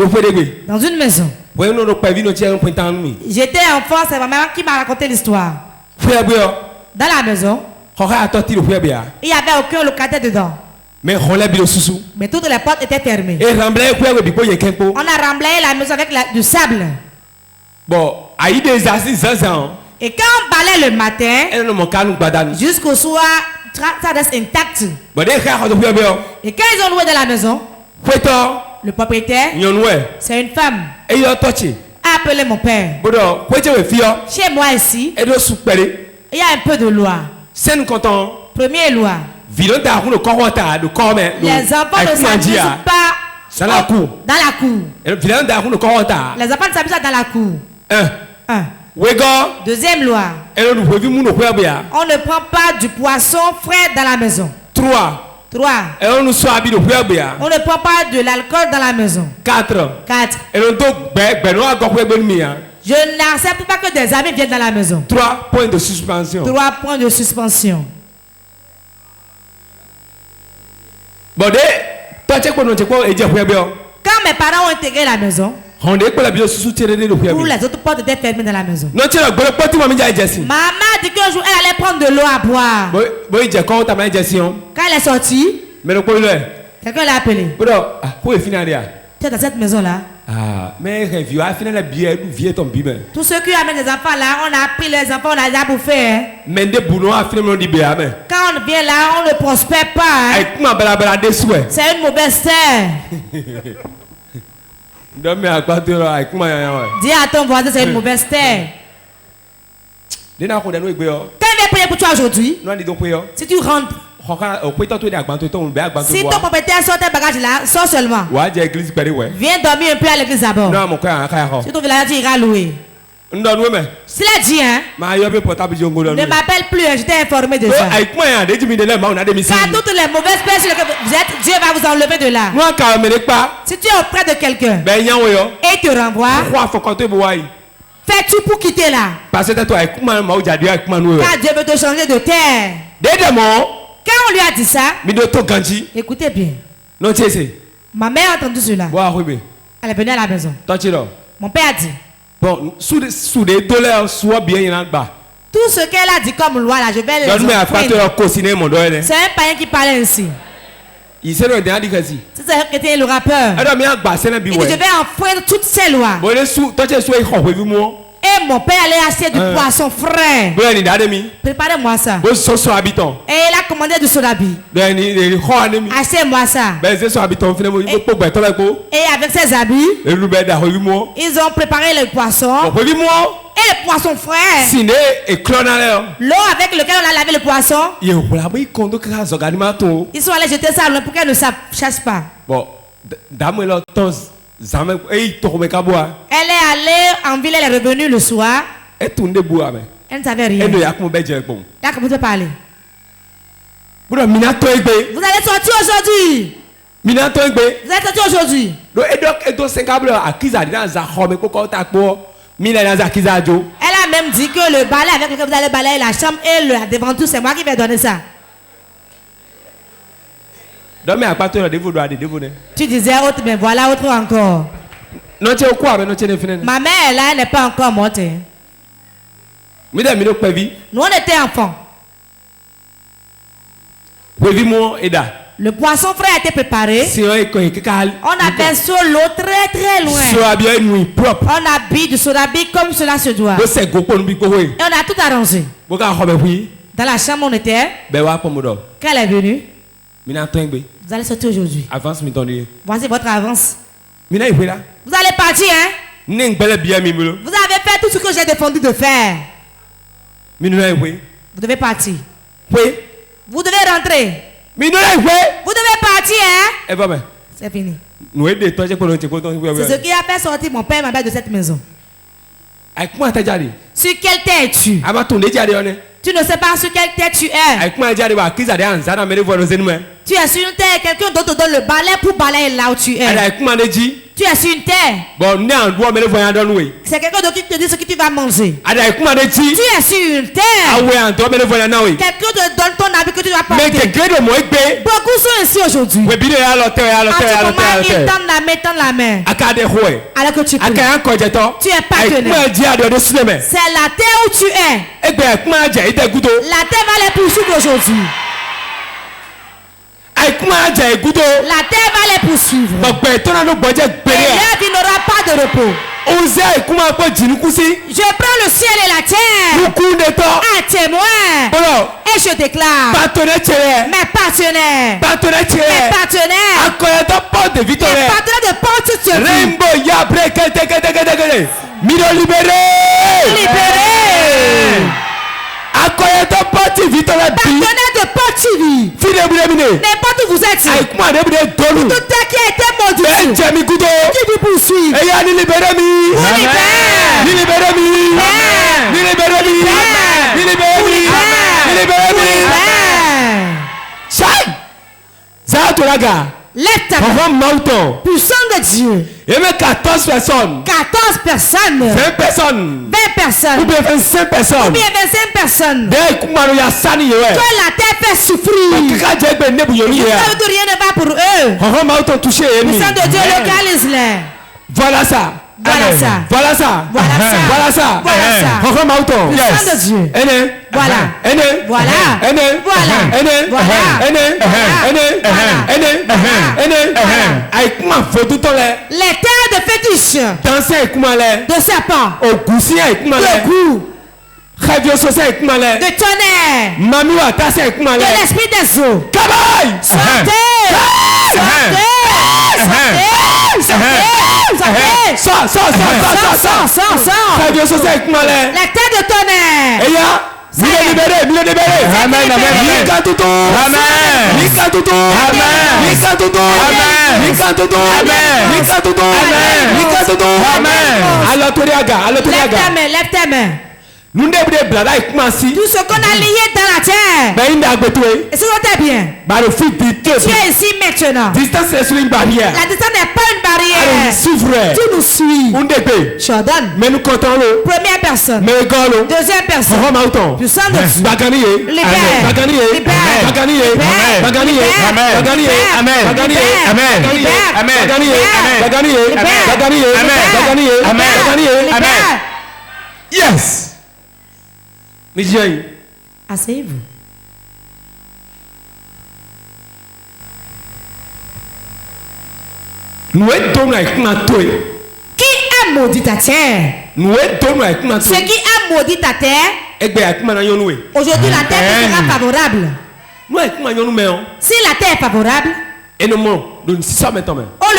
[SPEAKER 3] dans une maison. J'étais enfant, c'est ma maman qui m'a raconté l'histoire. Dans la maison, il n'y avait aucun locataire dedans. Mais toutes les portes étaient fermées. On a remblayé la maison avec du sable. Et quand on balait le matin, jusqu'au soir, ça reste intact. Et quand ils ont loué dans la maison, le propriétaire, c'est une femme, a appelé mon père. Chez moi ici, il y a un peu de loi. Première loi. Les enfants ne s'amusent pas dans la cour. Les enfants ne s'amusent pas dans la cour. Deuxième loi. On ne prend pas du poisson frais dans la maison. 3. On ne prend pas de l'alcool dans la maison. 4. Je n'accepte pas que des amis viennent dans la maison. 3 points de suspension. Quand mes parents ont intégré la maison, tous les autres portes étaient fermées dans la maison. Maman dit qu'un jour elle allait prendre de l'eau à boire. Quand elle est sortie, quelqu'un l'a appelé. Tu es dans cette maison-là. Tous ceux qui amènent des enfants là, on a pris les enfants, on a déjà bouffé. Hein. Quand on vient là, on ne prospère pas. Hein. C'est une mauvaise terre. Dis à ton voisin, c'est une mauvaise terre. Quand il vient prier pour toi aujourd'hui, si tu rentres, si ton propriétaire sort tes bagages là, sors seulement. Viens dormir un peu à l'église d'abord. Si ton village tu iras louer. S'il a dit, hein, ne m'appelle plus, je t'ai informé de ça. Car toutes les mauvaises personnes que vous êtes, Dieu va vous enlever de là. Si tu es auprès de quelqu'un et il te renvoie, fais-tu pour quitter là? Car Dieu veut te changer de terre. Quand on lui a dit ça, écoutez bien. Ma mère a entendu cela. Elle est venue à la maison. Mon père a dit. Bon, tout ce qu'elle a dit comme loi là, je vais le dire. C'est un païen qui parlait ainsi. C'est le rappeur. Il dit, je vais enfreindre toutes ces lois. Et mon père allait acheter du poisson frais. Préparez-moi ça. Et il a commandé du sodabi. Achetez-moi ça. Et avec ses habits, ils ont préparé le poisson. Et le poisson frais. L'eau avec laquelle on a lavé le poisson. Ils sont allés jeter ça loin pour qu'elle ne chasse pas. Bon, elle est allée en ville, elle est revenue le soir. Elle ne savait rien. Elle a commencé à parler. Vous allez sortir aujourd'hui. Vous allez sortir aujourd'hui. Elle a même dit que le balai avec lequel vous allez balayer la chambre et devant tout, c'est moi qui vais donner ça. Tu disais autre, mais voilà autre encore. Ma mère là, elle n'est pas encore morte. Nous on était enfants. Le poisson frais a été préparé. On a versé l'eau très très loin. On a bu du sodabi comme cela se doit. Et on a tout arrangé. Dans la chambre on était. Quand elle est venue, vous allez sortir aujourd'hui. Voici votre avance. Vous allez partir, hein? Vous avez fait tout ce que j'ai défendu de faire. Vous devez partir. Vous devez rentrer. Vous devez partir, hein? C'est fini. C'est ce qui a fait sortir mon père et ma mère de cette maison. Sur quelle terre es-tu? Tu ne sais pas sur quelle terre tu es. Tu es sur une terre, quelqu'un d'autre te donne le balai pour balayer là où tu es. Tu es sur une terre. C'est quelqu'un d'autre qui te dit ce que tu vas manger. Tu es sur une terre. Quelqu'un te donne ton habit que tu dois porter. Beaucoup sont ici aujourd'hui. À ce moment, ils tendent la main. Alors que tu pries. Tu es partenaire. C'est la terre où tu es. La terre va les poursuivre aujourd'hui. La terre va les poursuivre. Et là, il n'aura pas de repos. Je prends le ciel et la terre à témoin. Et je déclare mes partenaires, mes partenaires de porte de libéré. Partenaire de Porte TV. N'importe où vous êtes. Tout terre qui a été modifié. Qui vous poursuit. Lève ta main. Puissant de Dieu.
[SPEAKER 1] Et même 14 personnes.
[SPEAKER 3] 14 personnes.
[SPEAKER 1] 20 personnes.
[SPEAKER 3] 20 personnes.
[SPEAKER 1] Ou bien 25 personnes.
[SPEAKER 3] Ou bien 25 personnes.
[SPEAKER 1] Que
[SPEAKER 3] la terre fait souffrir. Rien ne va pour eux. Puissant de Dieu, localise-les.
[SPEAKER 1] Voilà ça.
[SPEAKER 3] Voilà ça.
[SPEAKER 1] Voilà ça.
[SPEAKER 3] Voilà ça.
[SPEAKER 1] Voilà ça.
[SPEAKER 3] Voilà ça. Puissant de Dieu. Voilà. Voilà. Les terres de fétiche. De serpent. De goût. De tonnerre. De l'esprit des eaux. Sortez. La terre de tonnerre. Lève ta main. Tout ce qu'on a lié dans la terre. Et ce qu'on est bien. Tu es ici maintenant. La distance n'est pas une barrière. Tu nous suis. Jordan. Première personne. Deuxième personne. Puissant de Dieu.
[SPEAKER 1] Yes.
[SPEAKER 3] Asseyez-vous. Qui a maudit ta terre? Ce qui a maudit ta terre, aujourd'hui la terre sera favorable. Si la terre est favorable, on le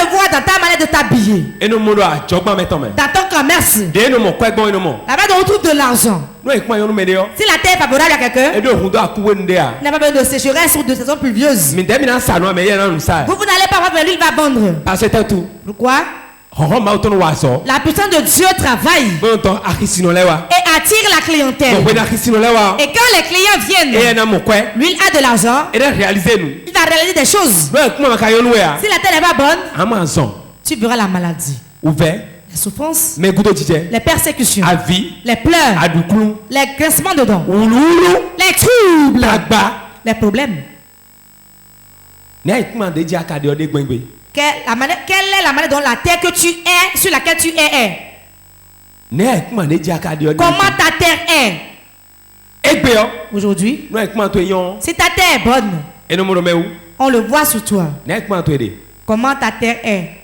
[SPEAKER 3] voit dans ta manière de t'habiller, dans ton commerce, là-bas on retrouve de l'argent. Si la terre est favorable à quelqu'un, il n'a pas besoin de sécheresse ou de saison pluvieuse. Vous n'allez pas voir, mais lui il va vendre. Pourquoi? La puissance de Dieu travaille et attire la clientèle. Et quand les clients viennent, lui il a de l'argent, il va réaliser des choses. Si la terre n'est pas bonne, tu verras la maladie, les souffrances, les persécutions, les pleurs, les grincements de dents, les troubles, les problèmes. Quelle est la manière dont la terre que tu es, sur laquelle tu es? Comment ta terre est? Aujourd'hui, si ta terre est bonne, on le voit sur toi. Comment ta terre est?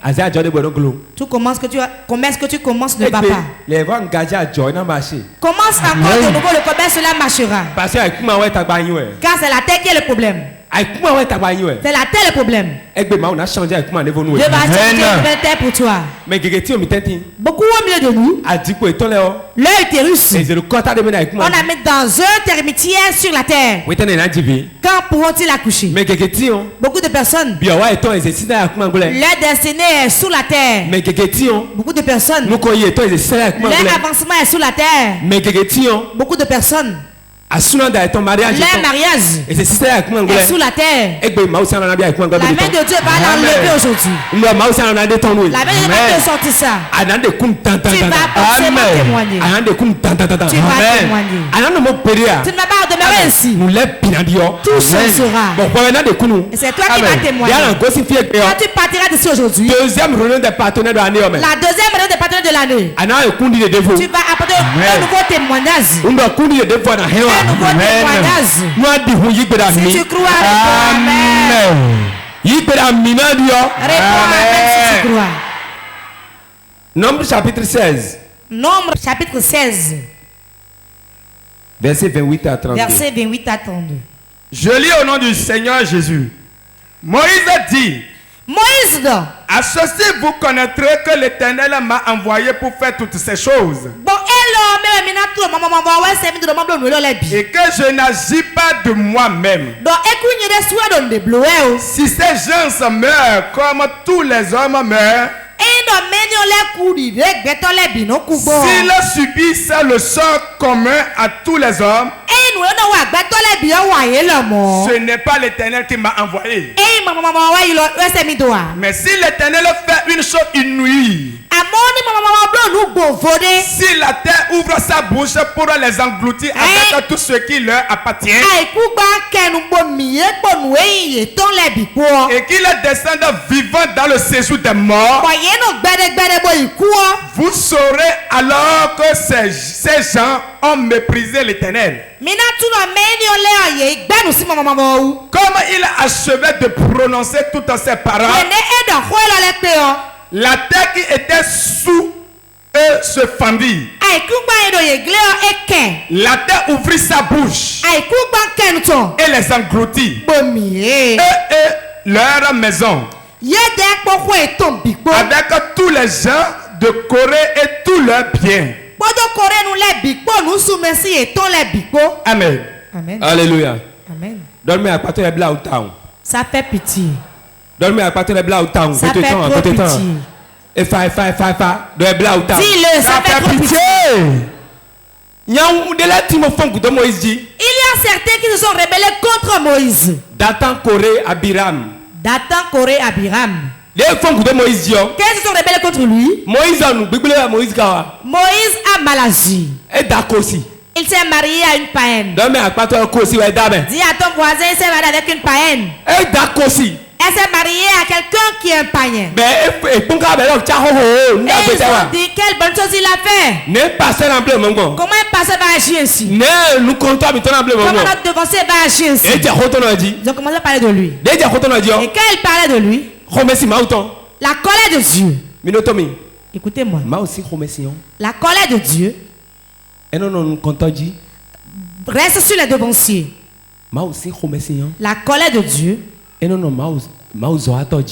[SPEAKER 3] Comment est-ce que tu commences ne va pas? Commence encore de nouveau le commerce, cela marchera. Car c'est la terre qui est le problème. C'est la terre le problème. Dieu va changer une terre pour toi. Beaucoup au milieu de nous, leur utérus, on a mis dans un termitière sur la terre. Quand pourront-ils accoucher? Beaucoup de personnes, leur destinée est sous la terre. Beaucoup de personnes, leur avancement est sous la terre. Beaucoup de personnes, leur mariage est sous la terre. La main de Dieu va l'enlever aujourd'hui. La main de Dieu va te sortir ça. Tu vas forcément témoigner. Tu vas témoigner. Tu ne vas pas demeurer ainsi. Tout ce sera. Et c'est toi qui vas témoigner. Quand tu partiras d'ici aujourd'hui, la deuxième réunion des partenaires de l'année, tu vas apporter un nouveau témoignage. Un nouveau témoignage. Si tu crois, réponds amen. Réponds amen si tu crois.
[SPEAKER 1] Nombre chapitre 16.
[SPEAKER 3] Nombre chapitre 16.
[SPEAKER 1] Verset 28 à 32.
[SPEAKER 3] Verset 28 à 32.
[SPEAKER 4] Je lis au nom du Seigneur Jésus. Moïse dit:
[SPEAKER 3] Moïse,
[SPEAKER 4] à ceci vous connaîtrez que l'Éternel m'a envoyé pour faire toutes ces choses. Et que je n'agis pas de moi-même. Si ces gens meurent comme tous les hommes meurent, S'il subissent le sort commun à tous les hommes, ce n'est pas l'Éternel qui m'a envoyé. Mais si l'Éternel fait une chose inouïe, si la terre ouvre sa bouche pour les engloutir avec tout ce qui leur appartient, et qu'ils descendent vivants dans le séjour des morts, vous saurez alors que ces gens ont méprisé l'Éternel. Comme il achevait de prononcer toutes ces paroles, la terre qui était sous eux se fendit. La terre ouvrit sa bouche et les engloutit. Et leur maison, avec tous les gens de Corée et tous leurs biens. Amen.
[SPEAKER 3] Amen. Alléluia.
[SPEAKER 1] Amen.
[SPEAKER 3] Dormez à partir de là où
[SPEAKER 1] ça fait pitié.
[SPEAKER 3] Dormez à partir de là où
[SPEAKER 1] ça fait trop pitié.
[SPEAKER 3] Et fa de là où
[SPEAKER 1] dis-le, ça fait trop pitié.
[SPEAKER 3] Il y a
[SPEAKER 1] certains qui se sont rebellés contre Moïse.
[SPEAKER 3] Dathan, Corée, Abiram.
[SPEAKER 1] Qui se sont rebellés contre lui? Moïse a mal agi. Il s'est marié à une païenne. Dis à ton voisin, il s'est marié avec une païenne. Elle s'est mariée à quelqu'un qui est un païen. Et ils ont dit quelle bonne chose il a fait. Comment un pasteur va agir ainsi? Comment notre devancier va agir ainsi? Ils ont commencé à parler de lui. Et quand il parlait de lui, la colère de Dieu. Écoutez-moi. La colère de Dieu reste sur les devanciers. La colère de Dieu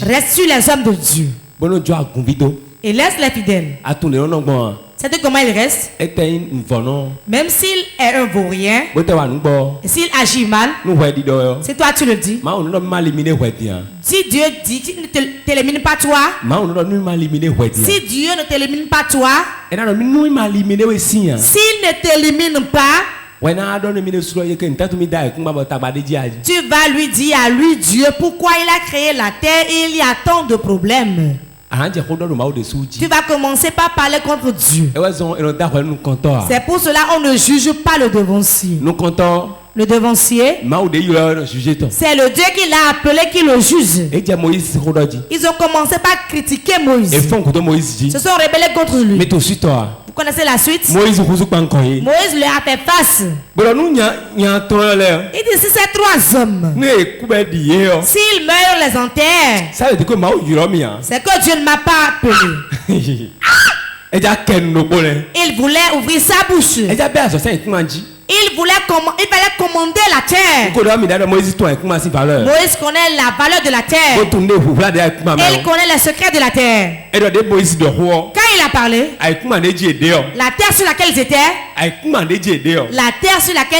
[SPEAKER 1] reste sur les hommes de Dieu. Et laisse les fidèles. C'est comment il reste? Même s'il est un vaurien, et s'il agit mal, c'est toi tu le dis. Si Dieu dit qu'il ne t'élimine pas toi, si Dieu ne t'élimine pas toi, s'il ne t'élimine pas, tu vas lui dire à lui, Dieu, pourquoi il a créé la terre et il y a tant de problèmes. Tu vas commencer par parler contre Dieu. C'est pour cela qu'on ne juge pas le devancier. Le devancier, c'est le Dieu qui l'a appelé qui le juge. Ils ont commencé par critiquer Moïse. Ils se sont rebellés contre lui. Vous connaissez la suite? Moïse leur a fait face. Il dit si ces trois hommes, s'ils meurent, les enterrent, c'est que Dieu ne m'a pas appelé. Il voulait ouvrir sa bouche. Il fallait commander la terre. Moïse connaît la valeur de la terre. Et il connaît les secrets de la terre. Quand il a parlé, la terre sur laquelle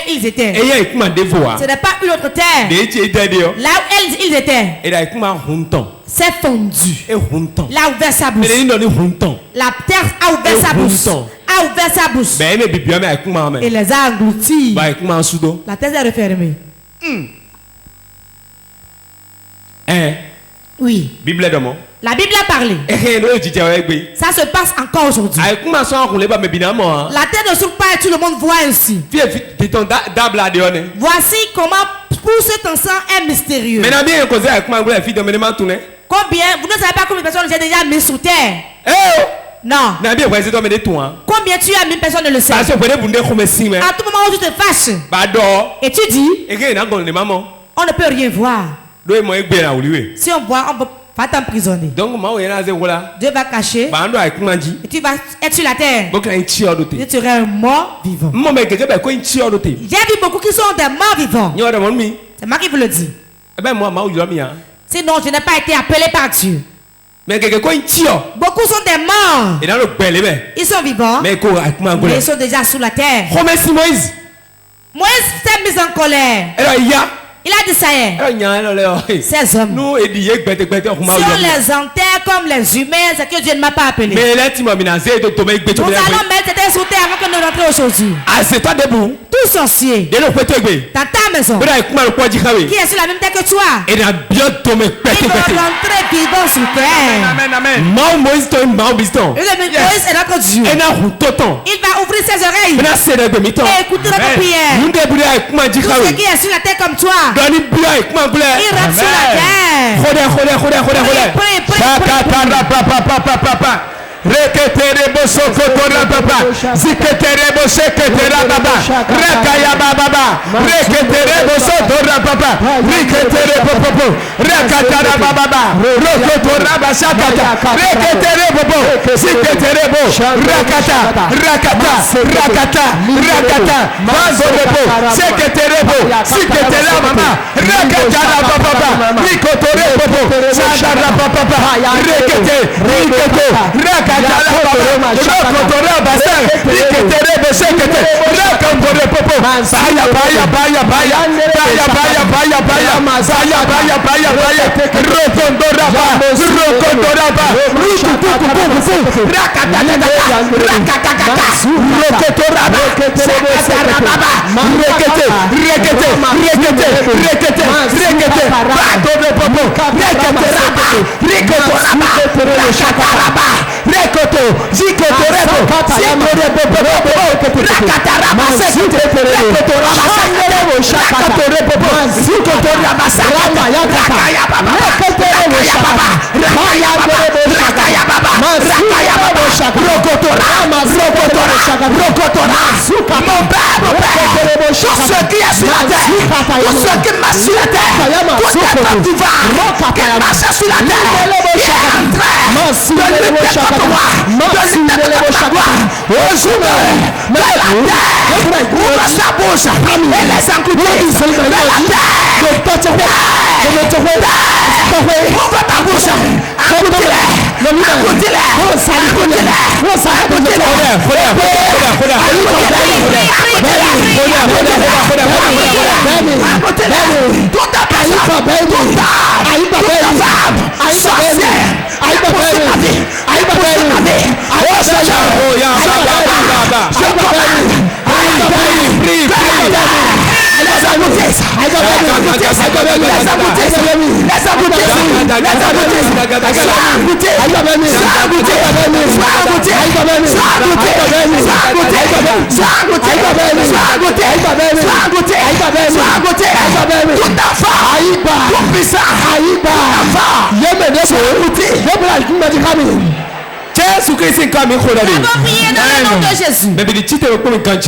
[SPEAKER 1] ils étaient, ce n'est pas une autre terre. Là où ils étaient, c'est fondu. Là où ouvert sa bouche. La terre a ouvert sa bouche. Et les a engloutis. La terre est refermée. Oui. La Bible a parlé. Ça se passe encore aujourd'hui. La terre ne s'ouvre pas et tout le monde voit ainsi. Voici comment pour cet enfant est mystérieux. Combien? Vous ne savez pas combien de personnes j'ai déjà mis sous terre? Non. Combien tu as mis, personne ne le sait. À tout moment où tu te fâches et tu dis, on ne peut rien voir. Si on voit, on va t'emprisonner. Dieu va cacher et tu vas être sur la terre. Et tu serais un mort vivant. J'ai vu beaucoup qui sont des morts vivants. C'est moi qui vous le dis. Sinon, je n'ai pas été appelé par Dieu. Beaucoup sont des morts. Ils sont vivants, mais ils sont déjà sous la terre. Moïse s'est mis en colère. Il a dit ça y est. Ces hommes, si on les enterre
[SPEAKER 3] comme les humains, c'est que Dieu ne m'a pas appelé.
[SPEAKER 1] Mais là, tu m'as menacé de tomber avec
[SPEAKER 3] Nous allons mettre cette sous terre avant que nous rentrions aujourd'hui.
[SPEAKER 1] Ah, c'est toi debout.
[SPEAKER 3] Tout sorcier.
[SPEAKER 1] Dans
[SPEAKER 3] ta maison. Qui est sur la même terre que toi.
[SPEAKER 1] Et dans bien tomber.
[SPEAKER 3] Il va rentrer vivant sur terre.
[SPEAKER 1] Amen, amen. Moïse est
[SPEAKER 3] notre Dieu. Il va ouvrir ses oreilles. Et écouter notre prière. Tout ce qui est sur la terre comme toi. Il rentre sur la terre.
[SPEAKER 2] Reketere boso kotora baba, ziketere boso ketera baba, rakaya baba, reketere boso tora baba, reketere popo, rakatara baba, rokotora basakata, reketere popo, ziketere bo, rakata, mazorebo, ziketere bo, ziketere mama, rakatara baba, rikotore popo, sadara baba, rekete, Rekoto, zikoto rebo, zikoto rebo, rakataraba, zikoto rebo, shakato rebo, zikoto rabasa, rakaya baba, rakaya baba, rakaya baba, rakaya baba, rokoto rama, rokoto rama, mon père, tout ce qui est sur la terre, tout ce qui marche sur la terre, tout ce qui marche sur la terre, il est en train de lutter contre moi, de lutter contre moi, de la terre, ouvre sa bouche, et les engloutir, de la terre, ouvre ta bouche,
[SPEAKER 3] Jésus-Christ est comme un prié dans le nom de Jésus.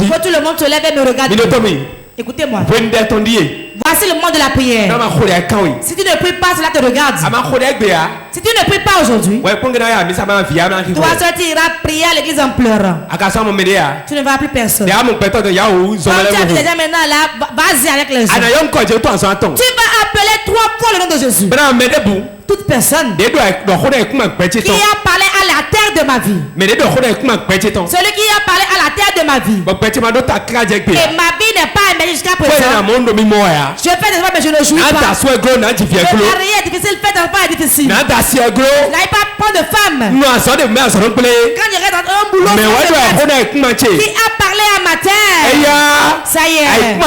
[SPEAKER 3] Faut tout le monde se lève et me regarde. Écoutez-moi. Voici le moment de la prière. Si tu ne pries pas, cela te regarde. Si tu ne pries pas aujourd'hui, toi seul tu iras prier à l'église en pleurant. Tu ne vas plus personne. Comme tu as déjà maintenant là, vas-y avec les gens. Tu vas appeler 3 fois le nom de Jésus. Toute personne qui a parlé à la terre de ma vie, celui qui a parlé à la terre de ma vie, et ma vie n'est pas aimée jusqu'à présent, je fais des fois mais je ne jouis pas. Je fais rien difficile, fais des fois difficile. Je n'arrive pas à prendre de femme. Quand je reste dans un boulot, qui a parlé à ma terre, ça y est.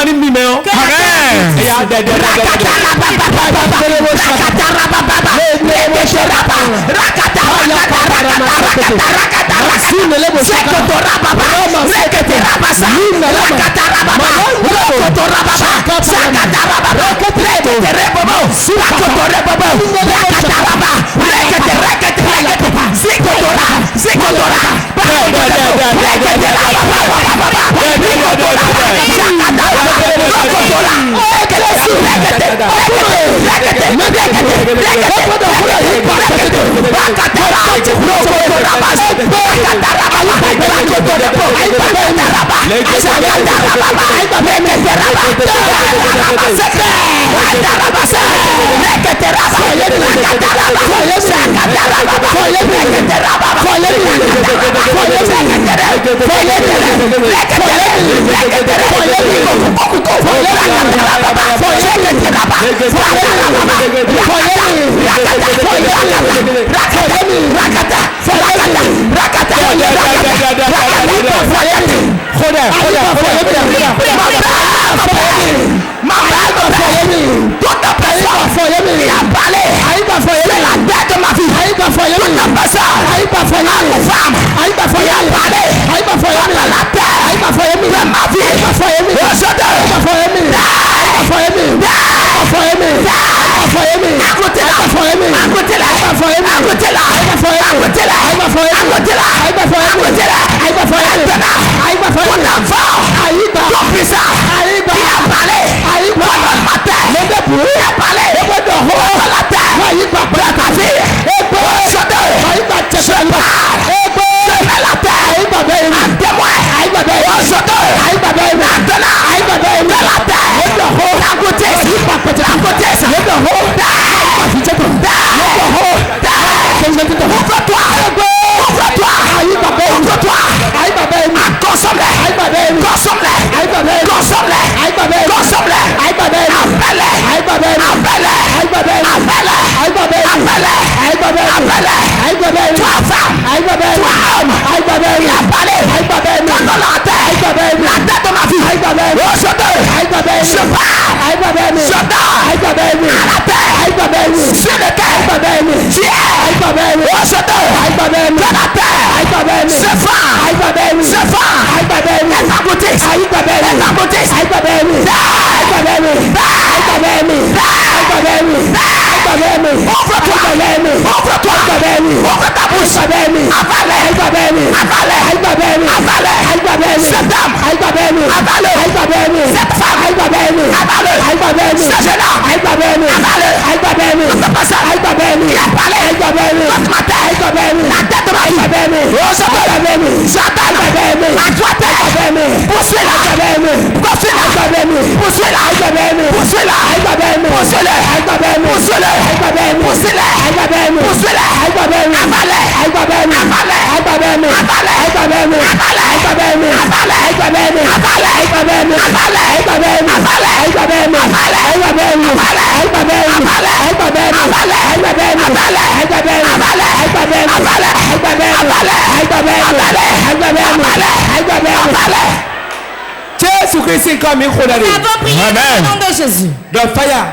[SPEAKER 3] Jésus-Christ est comme il faut aller.
[SPEAKER 5] Nous avons prié dans le nom de Jésus.
[SPEAKER 3] The fire.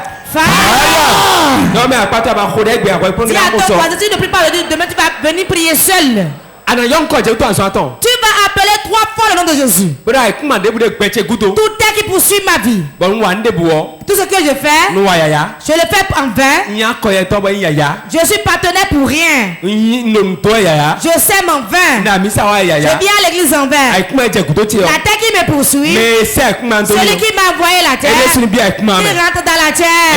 [SPEAKER 3] Non mais à partir de ma chaude, bien quoi.
[SPEAKER 5] Dis à ton voisin, si tu ne pries pas, demain tu vas venir prier seul. Tu vas appeler 3 fois le nom de Jésus. Tout est qui poursuit ma vie. Tout ce que je fais, je le fais en vain. Je suis partenaire pour rien. Je sème en vain. Je viens à l'église en vain. La terre qui me poursuit, celui qui m'a envoyé la terre, il rentre dans la terre.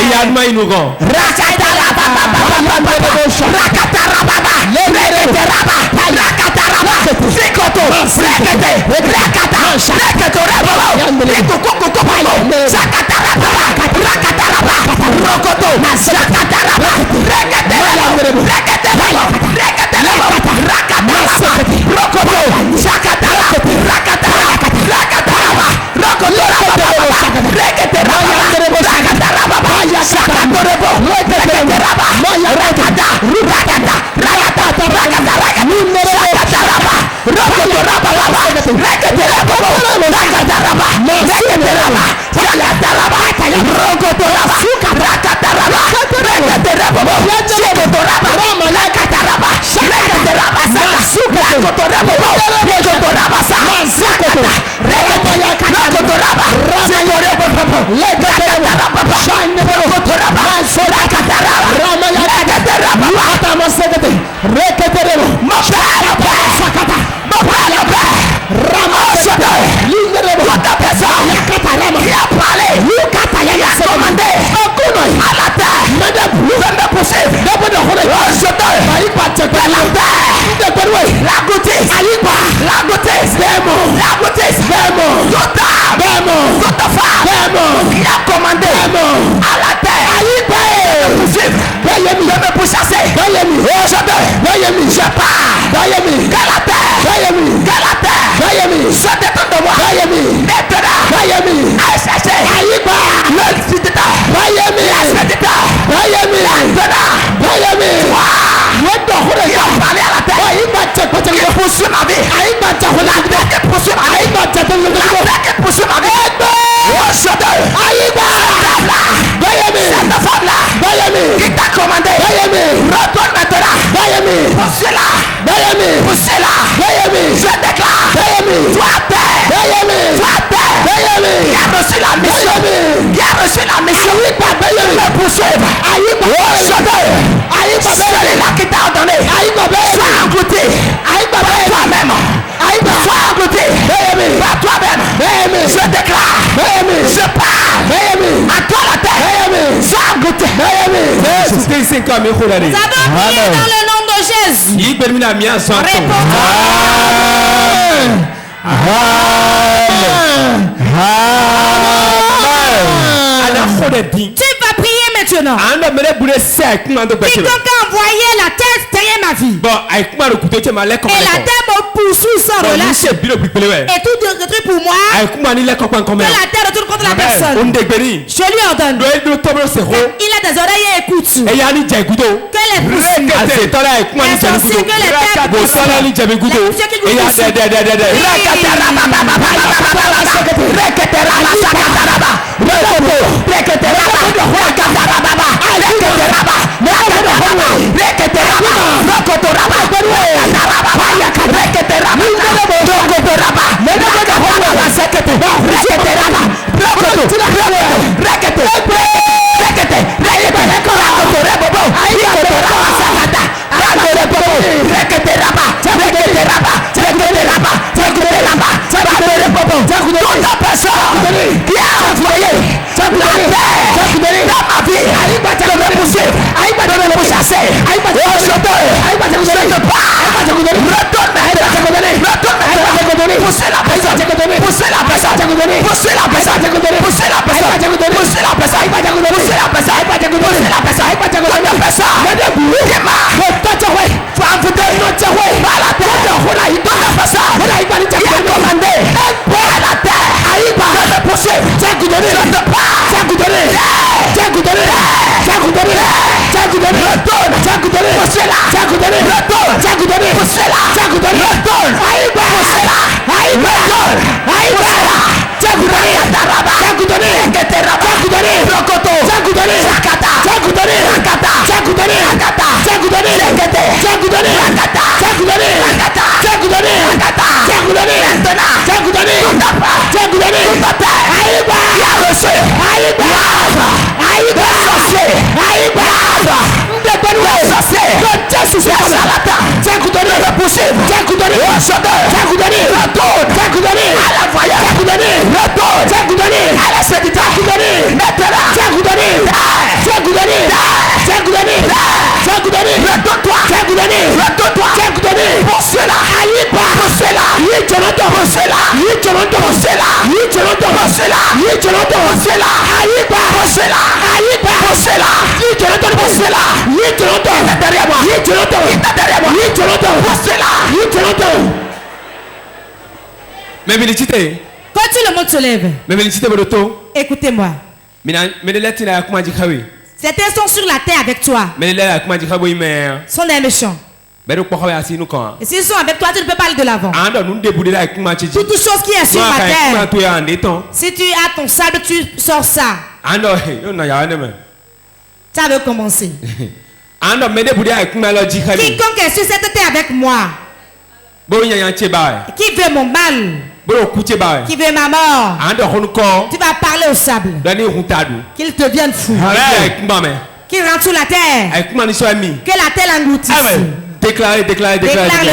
[SPEAKER 3] dans le nom de Jésus. Tu vas prier maintenant. Quiconque a envoyé la terre derrière ma vie. Et la terre me poursuit sans relâche. Et tout détruit pour moi. Que la terre retourne contre la personne. Je lui ordonne. Il a des oreilles et écoute. Que les poursuit. Que les terres Quand tout le monde se lève, écoutez-moi. Certains sont sur la terre avec toi. Sont des méchants. Et s'ils sont avec toi, tu ne peux pas aller de l'avant. Toute chose qui est sur la terre, si tu as ton sable, tu sors ça. Ça veut commencer. Quiconque est sur cette terre avec moi, qui veut mon mal, qui veut ma mort, tu vas parler au sable, qu'il te devienne fou, qu'il rentre sous la terre, que la terre l'engloutisse.
[SPEAKER 1] Déclarez.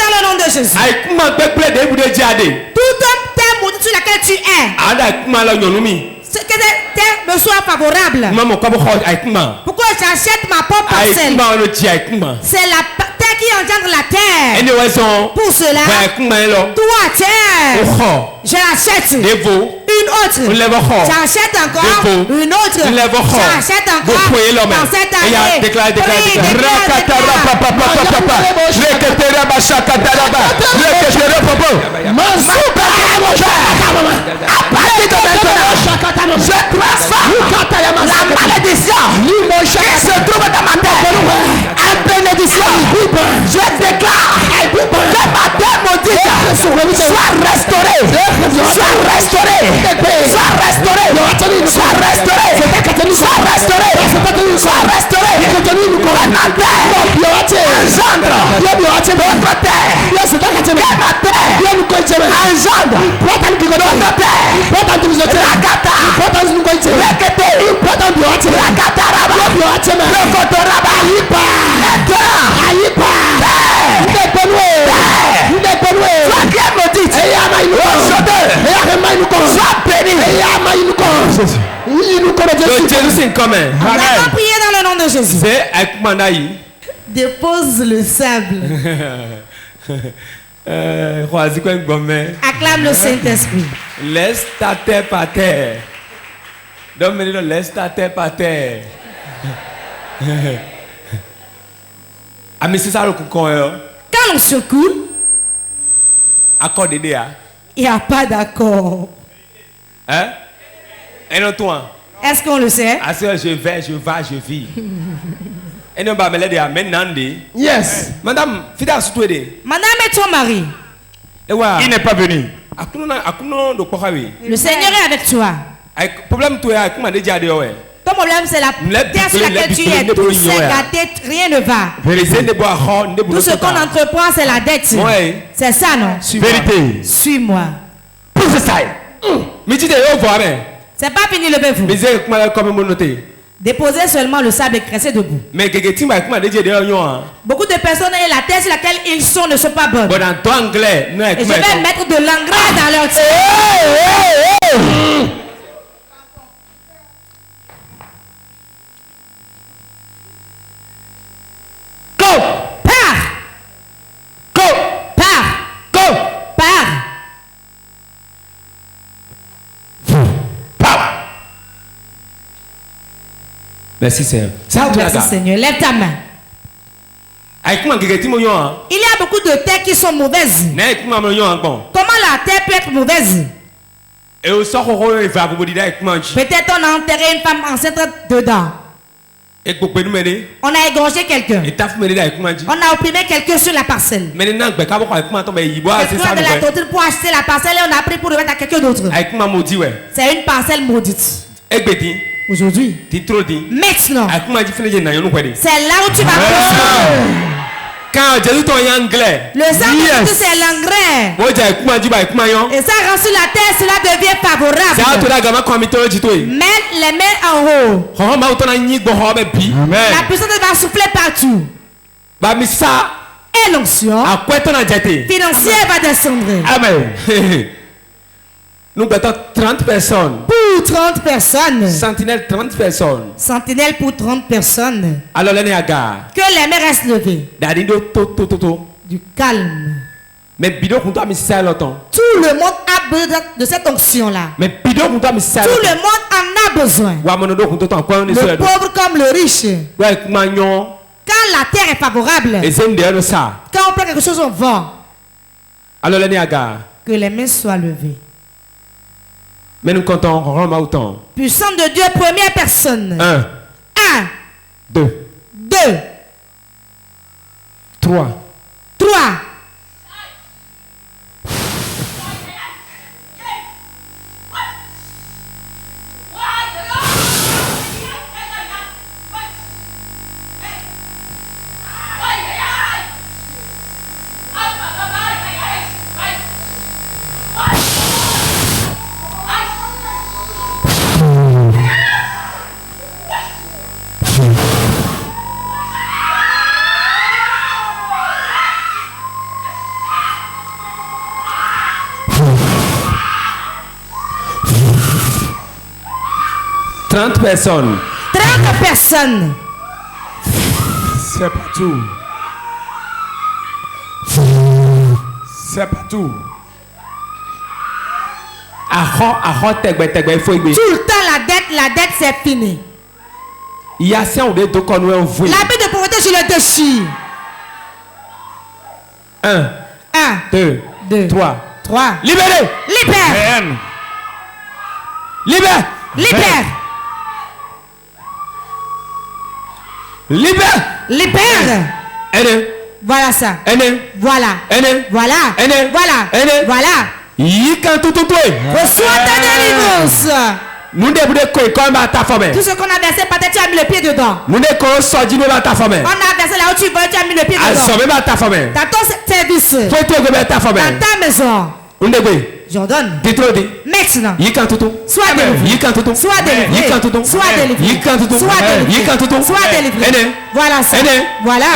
[SPEAKER 3] Dans le nom de Jésus. Tout terre maudite sur laquelle tu es. Ce que tes terres me soient favorables. Pourquoi j'achète ma propre parcelle? C'est la terre qui engendre la terre. Pour cela, toi, terre, je l'achète. Une autre. J'achète encore une autre. J'achète encore dans cette année.
[SPEAKER 2] Je transforme la malédiction qui se trouve dans ma terre en bénédiction. Je déclare que ma terre maudite soit restaurée. Soit restaurée. Soit restaurée. Soit restaurée. Soit restaurée. Soit restaurée. Ma terre engendre votre terre. Que ma terre engendre votre terre.
[SPEAKER 3] Nous avons prié dans le nom de Jésus. Dépose le sable. Acclame le Saint-Esprit.
[SPEAKER 1] Laisse ta terre par terre. Donne-moi laisse ta terre par terre.
[SPEAKER 3] Quand on secoue, il n'y a pas d'accord.
[SPEAKER 1] Hein? Et non, toi?
[SPEAKER 3] Est-ce qu'on le sait?
[SPEAKER 1] Je vais, je vis. Et non,
[SPEAKER 2] Yes.
[SPEAKER 1] Madame,
[SPEAKER 3] Madame et ton mari.
[SPEAKER 2] Il n'est pas venu.
[SPEAKER 3] Le Seigneur est avec toi. Ton problème, c'est la terre sur laquelle tu es. Tout s'est gâté, rien ne va. Tout ce qu'on entreprend, c'est la dette. C'est ça, non?
[SPEAKER 2] Vérité.
[SPEAKER 3] Suis-moi. C'est pas fini le bœuf. Déposez seulement le sable et restez debout. Beaucoup de personnes et la terre sur laquelle ils sont ne sont pas bonnes. Et je vais mettre de l'engrais dans leur terre.
[SPEAKER 1] Merci Seigneur.
[SPEAKER 3] Merci Seigneur. Lève ta main. Il y a beaucoup de terres qui sont mauvaises. Comment la terre peut être mauvaise? Peut-être on a enterré une femme enceinte dedans. On a égorgé quelqu'un. On a opprimé quelqu'un sur la parcelle. On a de la torture pour acheter la parcelle et on a pris pour le mettre à quelqu'un d'autre. C'est une parcelle maudite. Aujourd'hui, maintenant, c'est là où tu vas passer.
[SPEAKER 1] Quand Jésus ton anglais,
[SPEAKER 3] le sang de Jésus c'est l'engrais. Et ça rend sur la terre, cela devient favorable. Mets les mains en haut. La puissance va souffler partout. Et l'onction financière va descendre.
[SPEAKER 1] Amen. Nous battons 30 personnes.
[SPEAKER 3] Pour 30 personnes.
[SPEAKER 1] Sentinelle 30 personnes.
[SPEAKER 3] Sentinelle pour 30 personnes.
[SPEAKER 1] Alors les Agar.
[SPEAKER 3] Que les les mains restent levées. Du calme.
[SPEAKER 5] Mais bidon tout
[SPEAKER 3] le monde a besoin de cette onction-là.
[SPEAKER 5] Mais bidon tout
[SPEAKER 3] le monde en a besoin. Le pauvre comme le riche. Quand la terre est favorable, quand on prend quelque chose au vent, que les mains soient levées.
[SPEAKER 5] Mais nous comptons.
[SPEAKER 3] Puissant de Dieu, première personne.
[SPEAKER 5] 1, 2, 3. Personnes.
[SPEAKER 3] 30 personnes.
[SPEAKER 4] C'est pas tout. C'est pas tout.
[SPEAKER 3] Tout le temps la dette c'est fini. L'habit de pauvreté je le déchire.
[SPEAKER 5] 1, 2, 3. Libérez.
[SPEAKER 3] Libère. Voilà ça. Voilà. Reçois ta délivrance. Tout ce qu'on a versé, peut-être tu as mis le pied dedans. On a versé là où tu veux, tu as mis le pied dedans. Dans ton service. Dans ta maison. J'ordonne. Maintenant. Sois délivré. Voilà ça. Voilà.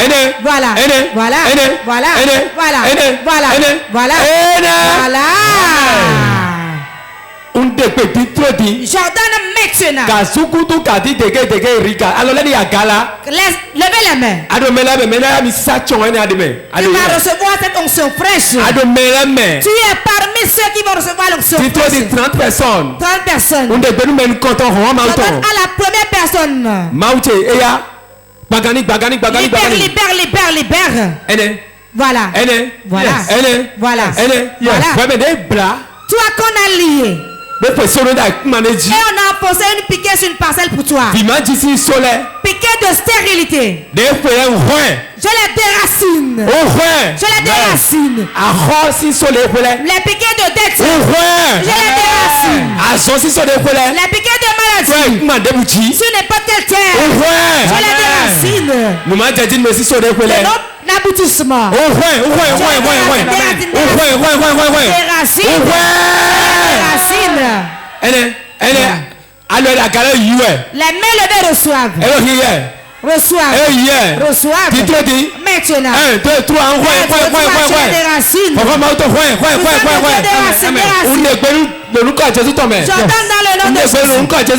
[SPEAKER 3] J'ordonne maintenant. Levez les mains. Tu vas recevoir cette onction fraîche. Tu es parmi ceux qui vont recevoir l'onction fraîche.
[SPEAKER 5] 30 personnes.
[SPEAKER 3] 30 personnes. J'ordonne à la première personne. Libère. Voilà. Toi qu'on a lié. Et on a posé une piquette sur une parcelle pour toi. Piquette de stérilité. Je les déracine. Les piquettes de dette. Je les déracine. Les piquettes de maladie. Sur n'importe quelle terre. Je les déracine. L'aboutissement. Les mains levées reçoivent. Maintenant.
[SPEAKER 5] 1, 2, 3.
[SPEAKER 3] J'ordonne dans le nom de Jésus.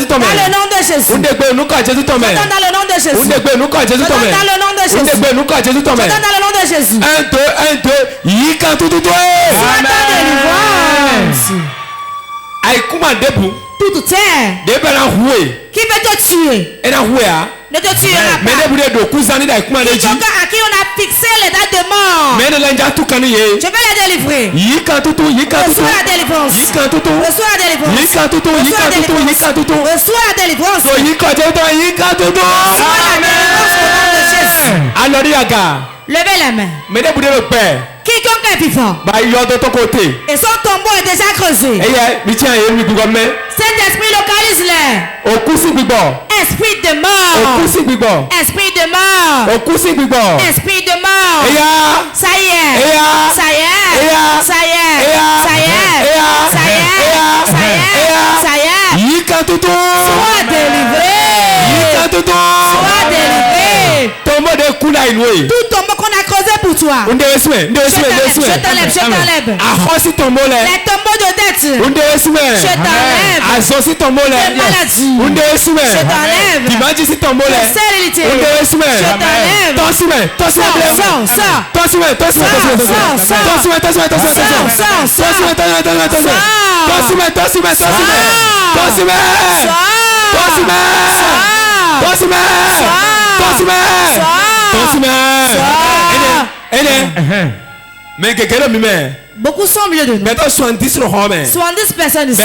[SPEAKER 3] Dans le nom de Jésus. J'ordonne dans le nom de Jésus. J'ordonne dans le nom de Jésus. J'ordonne dans le nom de Jésus.
[SPEAKER 5] 1, 2.
[SPEAKER 3] Sois ta délivrance. Toute terre qui veut te tuer ne te tuera pas. À qui on a fixé les dates de mort, je vais les délivrer. Reçois la délivrance. Reçois la délivrance. Levez la main. Quiconque est vivant et son tombeau est déjà creusé. Saint-Esprit localise-les. Esprit de mort. Esprit de mort. Ça y est. Sois délivré. Tout tombeau qu'on a creusé pour toi. Je t'enlève. Les tombeaux de dette. Je t'enlève. Les maladies. Je t'enlève. Les stérilités. Je t'enlève. Beaucoup sont au milieu de nous. 70 personnes ici.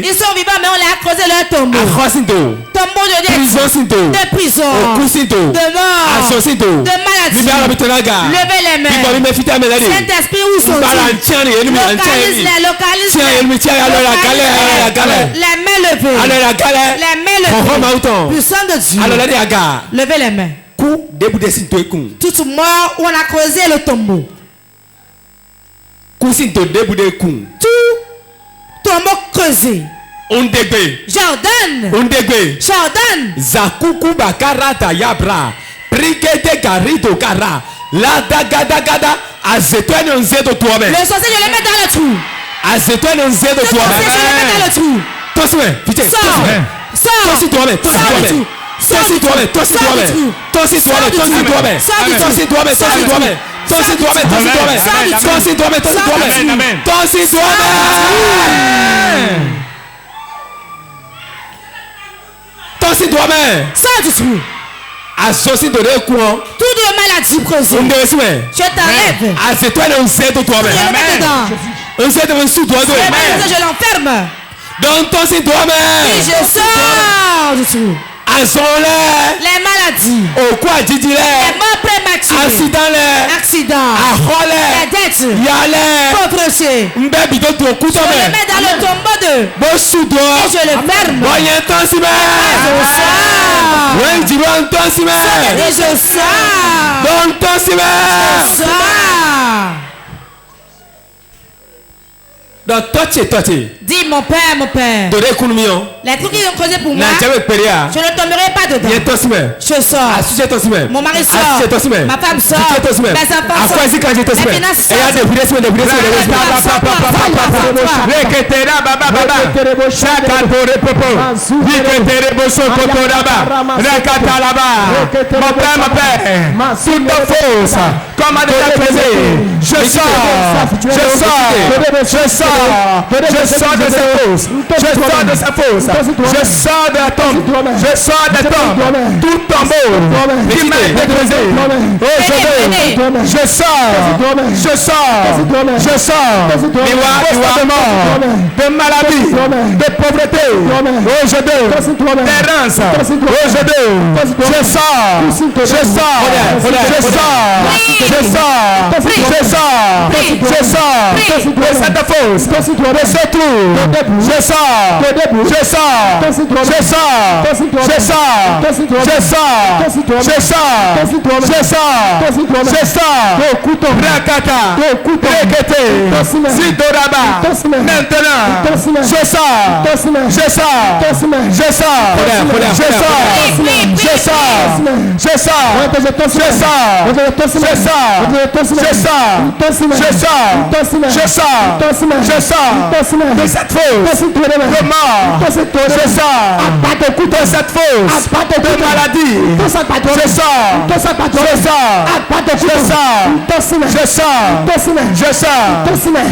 [SPEAKER 3] Ils sont vivants, mais on les a creusé leur tombeau. Tombeau de dette, de prison, de mort, de maladie. Levez les mains. Saint-Esprit, où sont-ils? Localise-les. Les mains levées. Puissant de Dieu. Levez les mains. Toute mort où on a creusé le tombeau. Tout tombeau creusé. Jordan.
[SPEAKER 1] Zakuku bakarata yabra. Brigade garito kara. La gada. Azetouane on zé de toi-même.
[SPEAKER 3] Le sorcier, je le mets dans le trou.
[SPEAKER 1] Azetouane on zé de toi-même.
[SPEAKER 3] Le sorcier, je le mets dans le trou.
[SPEAKER 1] Toi-même, putain.
[SPEAKER 3] Sors.
[SPEAKER 1] Toi-même.
[SPEAKER 3] Sors du trou.
[SPEAKER 1] Associé de courant.
[SPEAKER 3] Toute maladie creusée. Je t'enlève.
[SPEAKER 1] C'est toi le sait de toi-même.
[SPEAKER 3] Je l'enferme.
[SPEAKER 1] Donc toi c'est toi-même.
[SPEAKER 3] Et je sors du trou. Les maladies.
[SPEAKER 1] Au quoi dis-tu les
[SPEAKER 3] morts prématurées. Accident. Les dettes. Pauvreté. Je le mets dans le tombeau de. Et je le ferme. Et je sors.
[SPEAKER 1] Donc toi.
[SPEAKER 3] Dis mon père. Les trucs qu'ils ont creusé pour moi, je ne tomberai pas dedans. Je sors. Mon mari sort. Ma femme sort. Mes enfants sortent. Mes finances sortent.
[SPEAKER 4] Comme a déjà creusé, je sors de sa fosse. Je sors de la tombe. Tout tombeau qui m'a été creusé. Je sors de mort, de maladie, de pauvreté. D'errance. De cette fosse de mort. Je sors de cette fosse de maladie. Je sors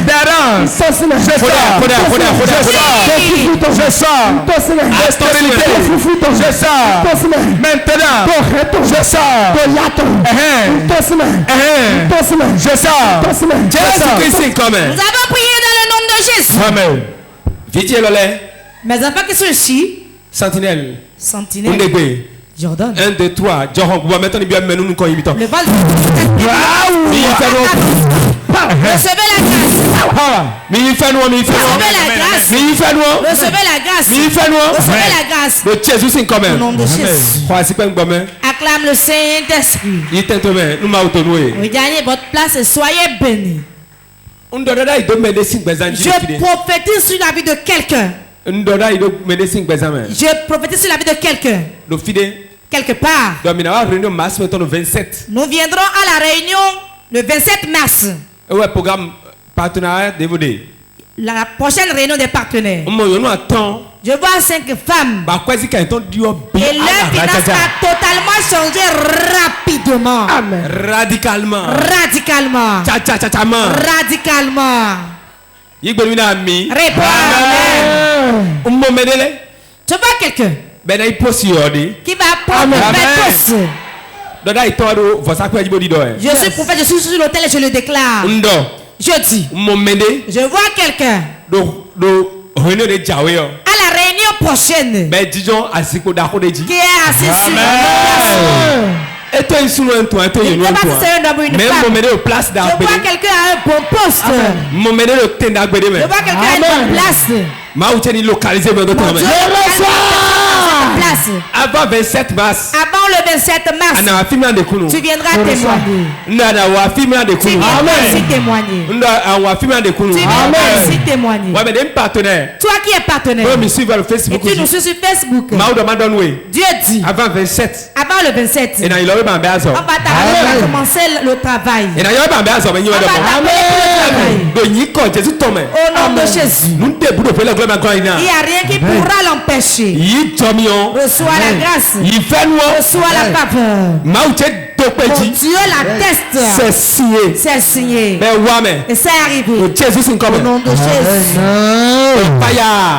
[SPEAKER 4] d'errance. Je sors de stérilité. Je sors maintenant. Je sors.
[SPEAKER 3] Jésus-Christ quand même. Nous avons prié dans le nom de Jésus.
[SPEAKER 1] Amen.
[SPEAKER 3] Mes enfants qui sont ici.
[SPEAKER 1] Sentinelle.
[SPEAKER 3] Jordan.
[SPEAKER 1] 1, 2, 3. Maintenant, bien nous nous imitons.
[SPEAKER 3] Le bal. Recevez la grâce. Recevez la grâce.
[SPEAKER 1] Le Jésus c'est quand même.
[SPEAKER 3] Au nom de Jésus. Acclame le Saint-Esprit. Regagnez votre place et soyez bénis. Je prophétise sur la vie de quelqu'un. Je prophétise sur la vie de quelqu'un. quelque part.
[SPEAKER 1] Donc, réunion mars, le 27.
[SPEAKER 3] Nous viendrons à la réunion le 27 mars.
[SPEAKER 1] Ouais, programme partenariat DVD.
[SPEAKER 3] La prochaine réunion des partenaires. Je vois 5 femmes. Et leur finance a totalement changé rapidement.
[SPEAKER 1] Amen. Radicalement.
[SPEAKER 3] Radicalement. Radicalement. Réponds. Tu vois quelqu'un qui va prendre un poste. Je suis prophète, je suis sur l'autel et je le déclare. Je dis, je vois quelqu'un à la réunion prochaine qui est assis sur la
[SPEAKER 1] et toi, il souffle un toit, et toi, il y a un toit. Mais on met au place d'Agbede.
[SPEAKER 3] Je vois quelqu'un à un bon poste.
[SPEAKER 1] On met le thé d'Agbede.
[SPEAKER 3] Je vois quelqu'un à une bonne place.
[SPEAKER 1] Ma ou tiens localisé dans d'autres domaines. Avant 27 mars.
[SPEAKER 3] Avant le 27 mars. Tu viendras témoigner. Tu viendras aussi témoigner. Tu viendras aussi témoigner.
[SPEAKER 1] Ouais, mais des partenaires.
[SPEAKER 3] Toi qui es partenaire.
[SPEAKER 1] Et
[SPEAKER 3] tu nous suis sur Facebook. Dieu dit.
[SPEAKER 1] Avant 27.
[SPEAKER 3] Avant le 27. On va commencer le travail. On va t'appeler pour le travail. Au nom de Jésus. Il n'y a rien qui pourra l'empêcher. Reçois la grâce. Reçois la faveur. Mon Dieu l'atteste.
[SPEAKER 1] C'est signé.
[SPEAKER 3] C'est signé. Et c'est arrivé. Au nom de Jésus.
[SPEAKER 1] Fire.